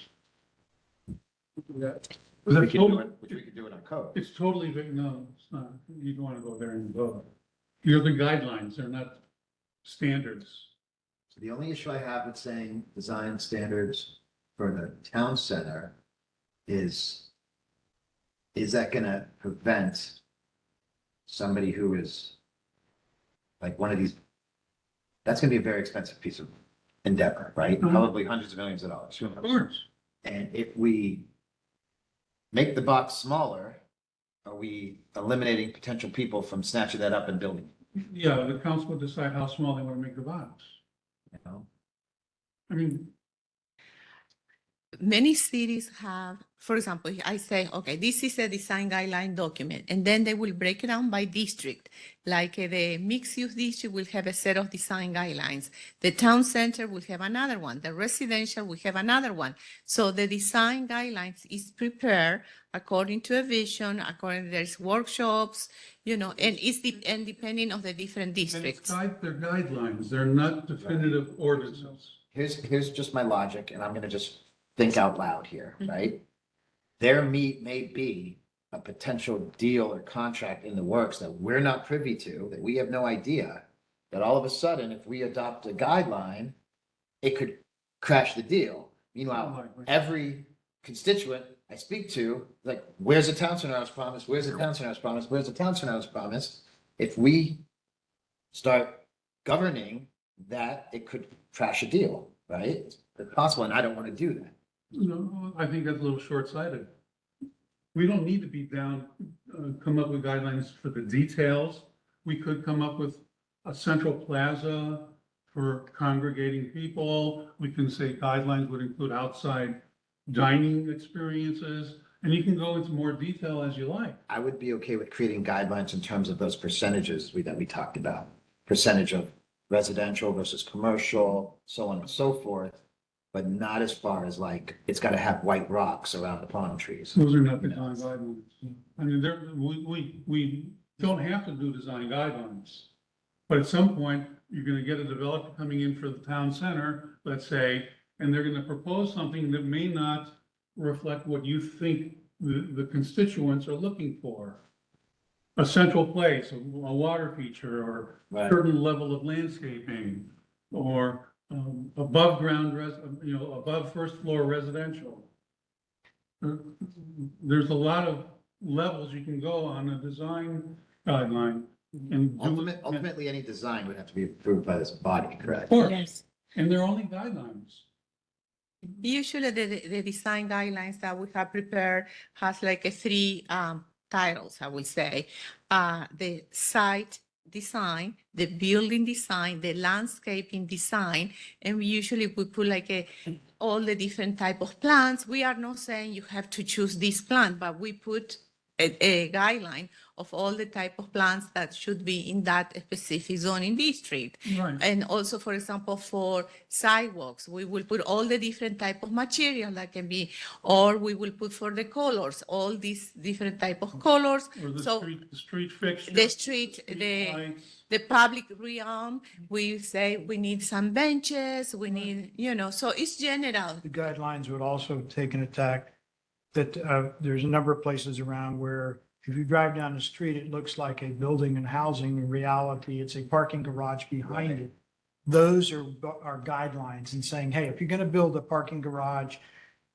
Which That's we could do totally- it, which we could do in our code. It's totally, no, it's not. You don't want to go there and vote. You're the guidelines, they're not standards. So the only issue I have with saying design standards for the town center is that gonna prevent somebody who is like one of these, that's gonna be a very expensive piece of endeavor, right? Mhm. Probably hundreds of millions of dollars. who Of knows? course. And if we make the box smaller, are we eliminating potential people from snatching that up and building? Yeah, the council will decide how small they want to make the box. You know? I mean, many cities have, for example, I say, okay, this is a design guideline document, and then they will break it down by district. Like the mixed-use district will have a set of design guidelines. The town center will have another one. The residential will have another one. So the design guidelines is prepared according to a vision, according there's workshops, and and depending on the different districts. They're guidelines, they're not definitive ordinances. Here's just my logic, and I'm gonna just think out loud here, Mhm. right? There may be a potential deal or contract in the works that we're not privy to, that we have no idea, that all of a sudden, if we adopt a guideline, it could crash the deal. Meanwhile, every constituent I speak to, like, where's the town center house promise? Where's the town center house promise? Where's the town center house promise? If we start governing that, it could crash a deal, right? It's possible, and I don't want to do that. No, I think that's a little short-sighted. We don't need to be come up with guidelines for the details. We could come up with a central plaza for congregating people. We can say guidelines would include outside dining experiences, and you can go into more detail as you like. I would be okay with creating guidelines in terms of those percentages that we talked about. Percentage of residential versus commercial, so on and so forth, but not as far as like, it's gotta have white rocks around the palm trees. Those are not design guidelines. I mean, we don't have to do design guidelines. But at some point, you're gonna get a developer coming in for the town center, let's say, and they're gonna propose something that may not reflect what you think the constituents are looking for. A central place, a water feature, or Right. certain level of landscaping, or above ground, above first floor residential. There's a lot of levels you can go on a design guideline and Ultimately, any design would have to be approved by this body, Of correct? course, Yes. and they're only guidelines. Usually the design guidelines that we have prepared has like a three titles, I would say. The site design, the building design, the landscaping design, and we usually put like all the different type of plants. We are not saying you have to choose this plant, but we put a guideline of all the type of plants that should be in that specific zoning district. Right. And also, for example, for sidewalks, we will put all the different type of material that can be, or we will put for the colors, all these different type of colors. Or the So street fixture. the street, lights. the public realm, we say we need some benches, we need, so it's general. The guidelines would also take an attack that there's a number of places around where if you drive down the street, it looks like a building and housing. In reality, it's a parking garage behind it. Those are guidelines and saying, hey, if you're going to build a parking garage,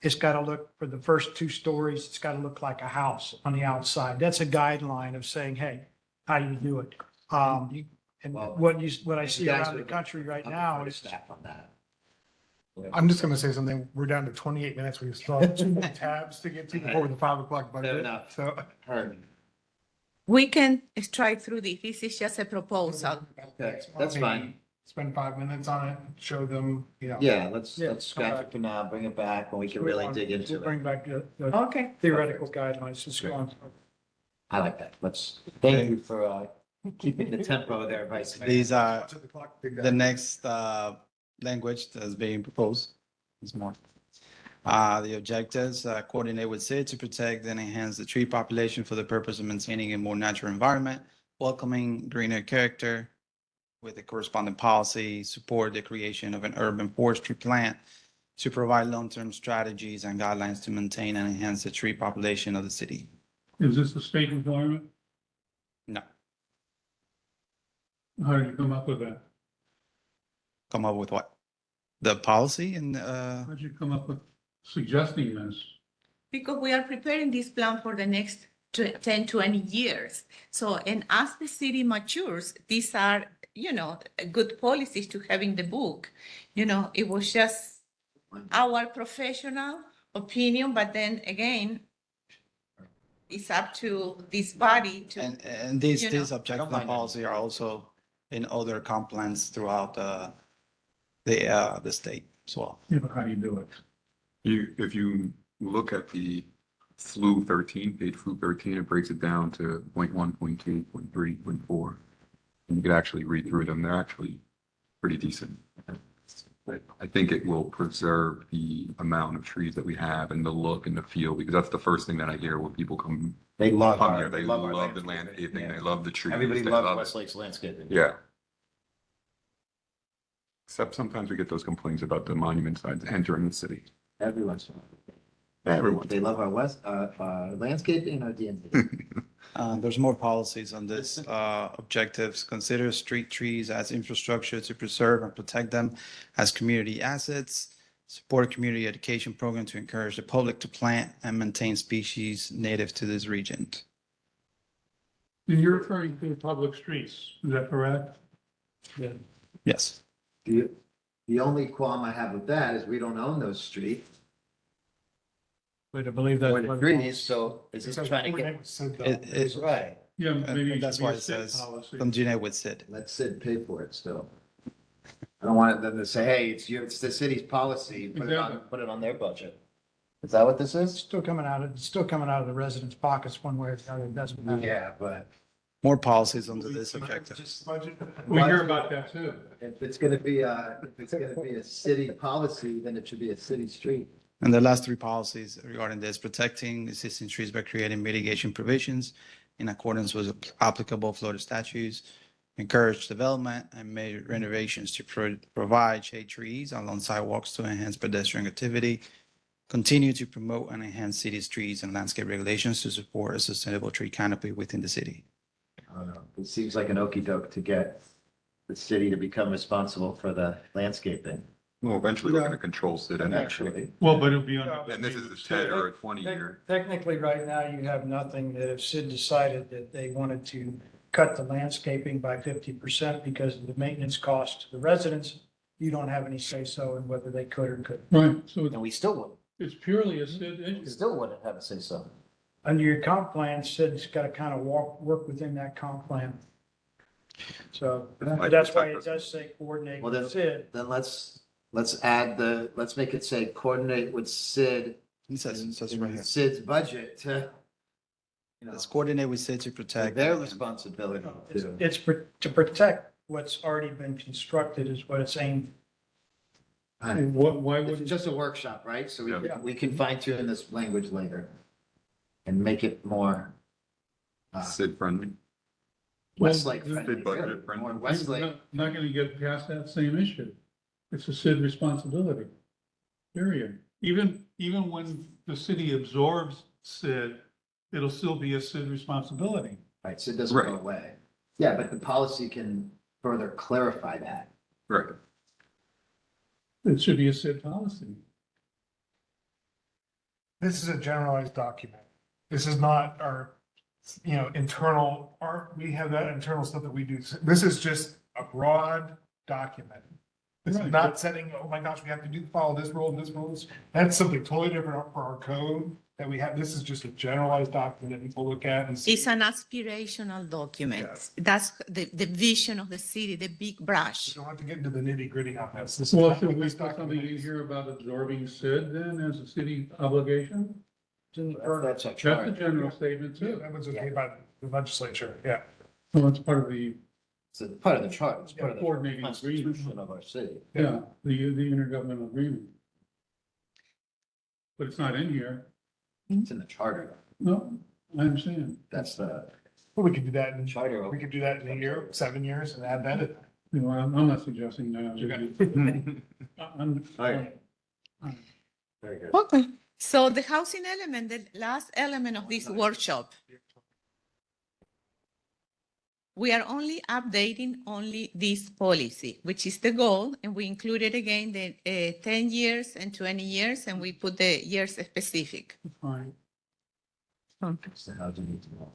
it's got to look for the first 2 stories. It's got to look like a house on the outside. That's a guideline of saying, hey, how do you do it? And Well, what I see around the country right now is Staff on that. I'm just gonna say something. We're down to 28 minutes. We still have 2 more tabs to get to before the 5 o'clock Fair budget. enough. So. Heard. We can strike through this. This is just a proposal. Okay, that's fine. Spend 5 minutes on it, show them, Yeah, let's Yeah, scratch come it for now, bring it back when we can really dig into We'll bring it. back the Okay. theoretical guidelines. Just go on. I like that. Thank you for keeping the tempo there, Vice Mayor. These are Watch the clock tick the down. next language that's being proposed. Is more. The objectives, coordinate with city to protect and enhance the tree population for the purpose of maintaining a more natural environment, welcoming greener character with the corresponding policy, support the creation of an urban forestry plan to provide long-term strategies and guidelines to maintain and enhance the tree population of the city. Is this a state requirement? No, How did you come up with that? come up with what? The policy and, How did you come up with suggesting this? Because we are preparing this plan for the next 10, 20 years. So, and as the city matures, these are, good policies to have in the book. It was just our professional opinion, but then again, it's up to this body to, and these you know, objectives mind and that. policy are also in other comp plans throughout the state as well. You know, how do you do it? If you look at the flu 13, page flu 13, it breaks it down to point 1, point 2, point 3, point 4. And you could actually read through them. They're actually pretty decent. But I think it will preserve the amount of trees that we have and the look and the feel, because that's the first thing that I hear when people come They love here. They love the landscaping, Yeah. they love the trees. Everybody they loves love it. Westlake's landscaping. Yeah. Except sometimes we get those complaints about the monument signs entering the city. Everyone's. Everyone. They love our landscaping and our DMV. There's more policies on this. Objectives, consider street trees as infrastructure to preserve and protect them as community assets. Support a community education program to encourage the public to plant and maintain species native to this region. And you're referring to public streets, is that correct? Yeah. Yes. The only qualm I have with that is we don't own those streets But I believe that's or the what. trees, so it's It just says trying to coordinate get. with Sid, though. It's Right. Yeah, maybe it That's should be why a it SID says policy. continue with Sid. Let Sid pay for it still. I don't want them to say, hey, it's the city's policy, Exactly. put it on their budget. Is that what this It's is? still coming out of, it's still coming out of the residents' pockets one way or the other. It doesn't matter. Yeah, but More policies under this objective. Just budget. We hear about that too. if it's gonna be a city policy, then it should be a city street. And the last three policies regarding this, protecting existing trees by creating mitigation provisions in accordance with applicable Florida statutes, encourage development and make renovations to provide shade trees along sidewalks to enhance pedestrian activity, continue to promote and enhance city streets and landscape regulations to support a sustainable tree canopy within the city. I don't know. It seems like an okey doke to get the city to become responsible for the landscaping. Well, eventually we're gonna control Sid anyway. Actually, Well, but it'll be on. And this is a 10 or a 20 year. Technically, right now, you have nothing that if Sid decided that they wanted to cut the landscaping by 50% because of the maintenance cost to the residents, you don't have any say-so in whether they could or couldn't. Right, so and we still wouldn't, it's purely a SID we issue. still wouldn't have a say so. Under your comp plan, Sid's got to kind of work within that comp plan. So Like that's why protect it us. does say coordinate Well, with Sid. Then let's make it say coordinate with Sid. He says, it says in right here. Sid's budget to, Let's coordinate with Sid to protect. their responsibility It's to. it's to protect what's already been constructed is what it's aimed. And why It's would, just a workshop, right? So Yeah. we can fine tune this language later and make it more Sid friendly. Westlake Well, friendly, Sid budget really, friendly. more you're Westlake. not gonna get past that same issue. It's a SID responsibility. Period. Even when the city absorbs SID, it'll still be a SID responsibility. Right, so it doesn't go Right. away. Yeah, but the policy can further clarify that. Right. It should be a SID policy. This is a generalized document. This is not our, internal, we have that internal stuff that we do. This is just a broad document. This is Right. not setting, oh my gosh, we have to follow this rule and this rule. That's something totally different for our code that we have. This is just a generalized document that people look at and see. It's an aspirational document. That's the vision of the city, the big We brush. don't have to get into the nitty gritty on this. This is Well, not should what we this put something document in is. here about absorbing SID then as a city obligation? It's in the permit. That's a That's a charge. general statement Yeah, too. that was okay by the legislature, yeah. Well, it's part of the, It's part of the chart. It's part of the Coordinating constitution of our city. yeah, the intergovernmental agreement. But it's not in here. It's in the charter. No, I understand. That's the Well, we could do that in, charter. we could do that in a year, 7 years and add that in. You know, I'm not suggesting that. I'm- Okay. Very good. Okay. So the housing element, the last element of this workshop. We are only updating only this policy, which is the goal, and we included again the 10 years and 20 years, and we put the years specific. Fine. So how do you need to know?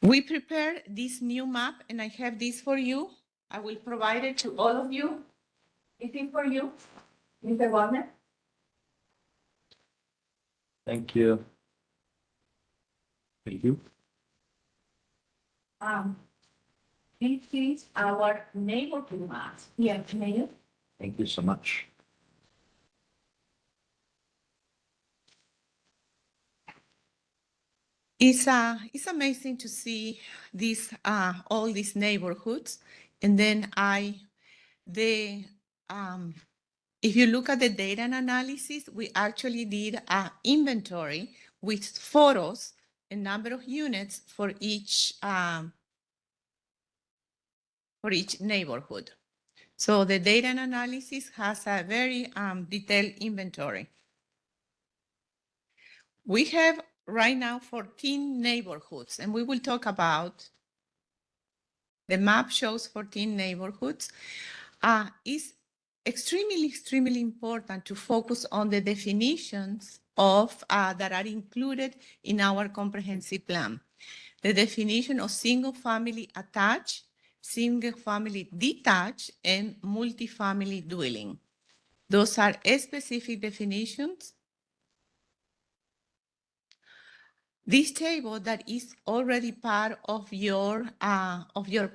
We prepared this new map, and I have this for you. I will provide it to all of you. Is it for you, Mr. Wagner? Thank you. Thank you. This is our neighborhood map. Here, Mayor. Thank you so much. It's amazing to see these all these neighborhoods, and then if you look at the data and analysis, we actually did an inventory with photos and number of units for each neighborhood. So the data and analysis has a very detailed inventory. We have right now 14 neighborhoods, and we will talk about, the map shows 14 neighborhoods. It's extremely important to focus on the definitions of that are included in our comprehensive plan. The definition of single family attached, single family detached, and multifamily dwelling. Those are specific definitions. This table that is already part of your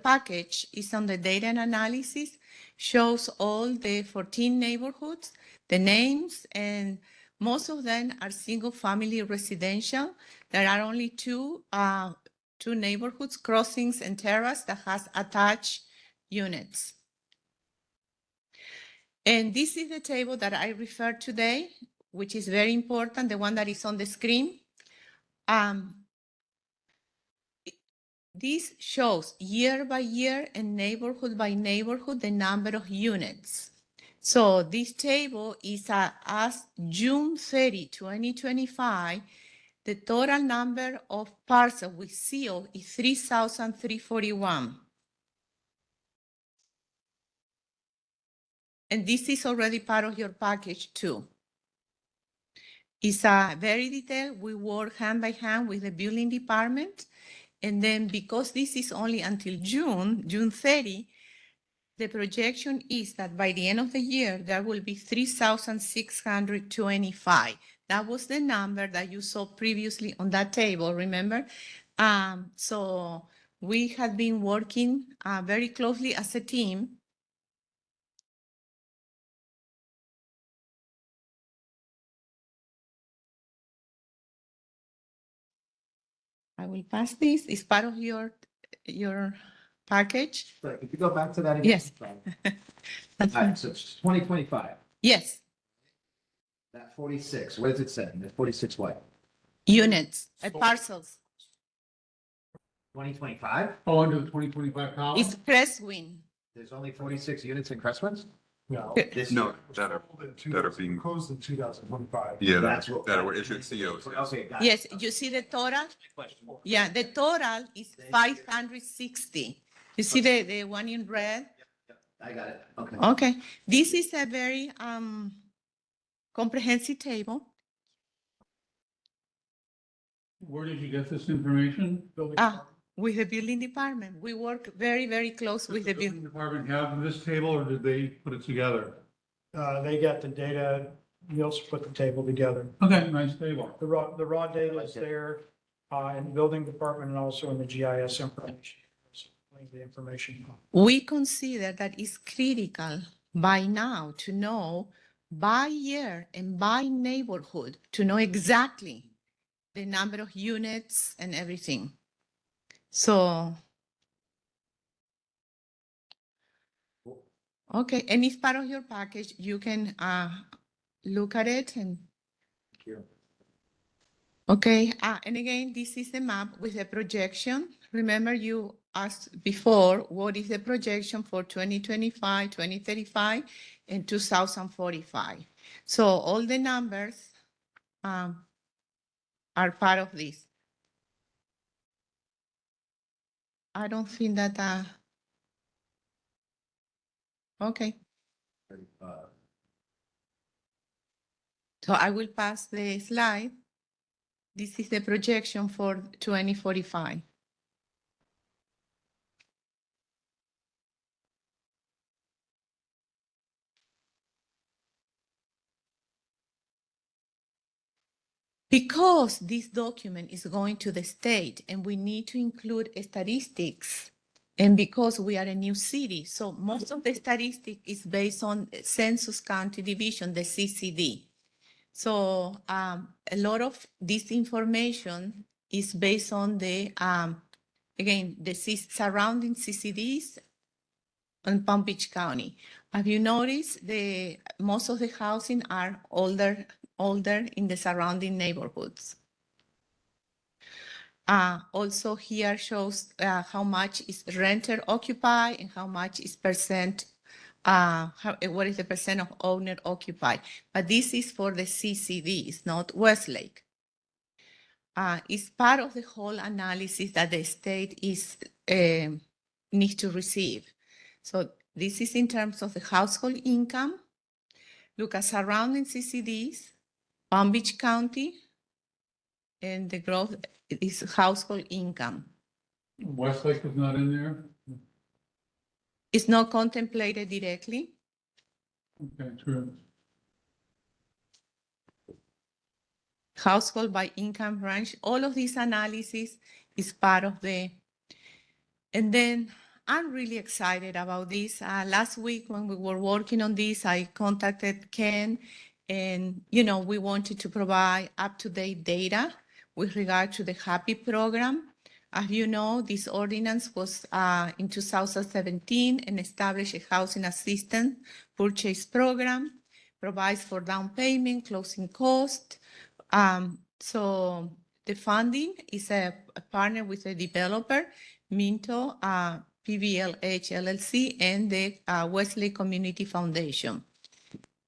package is on the data and analysis, shows all the 14 neighborhoods, the names, and most of them are single family residential. There are only two neighborhoods, Crossings and Terrace, that has attached units. And this is the table that I referred today, which is very important, the one that is on the screen. This shows year by year and neighborhood by neighborhood the number of units. So this table is as June 30, 2025, the total number of parcels with seal is 3,341. And this is already part of your package too. It's very detailed. We work hand by hand with the building department. And then because this is only until June 30, the projection is that by the end of the year, there will be 3,625. That was the number that you saw previously on that table, remember? So we have been working very closely as a team. I will pass this. It's part of your package. Right, if you go back to that again. Yes. All That's fine. right, so it's 2025, Yes, that 46, what does it say? That 46 what? units, parcels. 2025? Oh, under the 2025 column? It's Crestwind. There's only 46 units in Crestwoods? No. This No, year? that are, Sold in that are 2000 being, Closed in 2025. yeah, That's that, what- that were issued COs. Okay, got it. Yes, you see the total? Yeah, the total is 560. You see the one in red? I got it, okay. Okay, this is a very comprehensive table. Where did you get this information? With the building department. We work very close with Does the the building. building department have this table, or did they put it together? They got the data, Niels put the table together. Okay, nice table. The raw data is there in the building department and also in the GIS information. The information. We consider that it's critical by now to know by year and by neighborhood to know exactly the number of units and everything. So, okay, and it's part of your package. You can look at it and. Okay, and again, this is the map with the projection. Remember you asked before, what is the projection for 2025, 2035, and 2045? So all the numbers are part of this. I don't think that, okay. So I will pass the slide. This is the projection for 2045. Because this document is going to the state and we need to include statistics, and because we are a new city, so most of the statistics is based on Census County Division, the CCD. So a lot of this information is based on the, again, the surrounding CCDs in Palm Beach County. Have you noticed most of the housing are older in the surrounding neighborhoods? Also here shows how much is renter occupied and how much is percent, what is the percent of owner occupied. But this is for the CCDs, not Westlake. It's part of the whole analysis that the state needs to receive. So this is in terms of the household income. Look at surrounding CCDs, Palm Beach County, and the growth is household income. Westlake is not in there? It's not contemplated directly. Okay, true. Household by income range, all of this analysis is part of and then I'm really excited about this. Last week when we were working on this, I contacted Ken and, we wanted to provide up-to-date data with regard to the HAPPY program. As you know, this ordinance was in 2017 and established a housing assistance purchase program, provides for down payment, closing cost. So the funding is a partner with the developer, Minto, PVLH LLC, and the Westlake Community Foundation.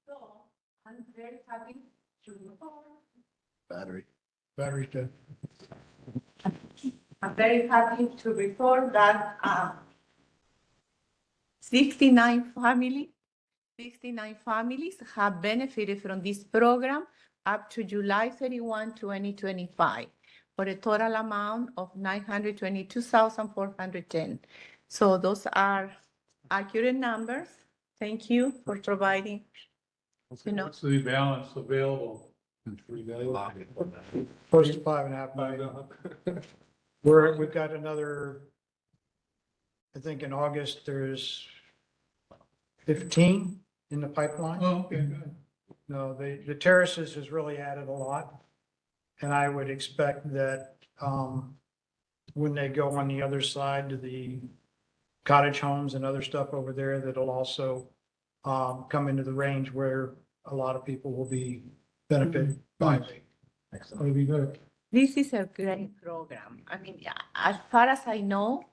So I'm very happy to report. Battery dead. I'm very happy to report that 69 families have benefited from this program up to July 31, 2025, for a total amount of $922,410. So those are accurate numbers. Thank you for providing. What's the balance available? Close to 5.5 million. We've got another, I think in August, there's 15 in the pipeline. Oh, okay, good. No, the terraces has really added a lot. And I would expect that when they go on the other side to the cottage homes and other stuff over there, that'll also come into the range where a lot of people will be benefited by it. That'd be good. This is a great program. I mean, as far as I know,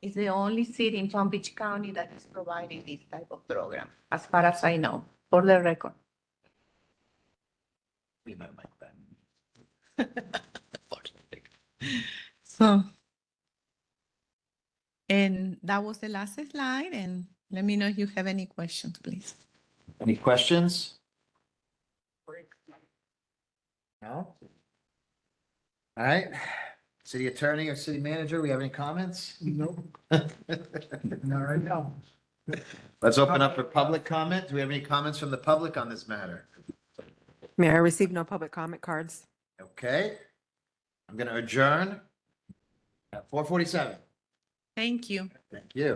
it's the only city in Palm Beach County that is providing this type of program, as far as I know, for the record. We might like that. So, and that was the last slide, and let me know if you have any questions, please. Any questions? No? All right. City attorney or city manager, we have any comments? Nope. Not right now. Let's open up for public comment. Do we have any comments from the public on this matter? Mayor, I received no public comment cards. Okay. I'm going to adjourn at 4:47. Thank you. Thank you.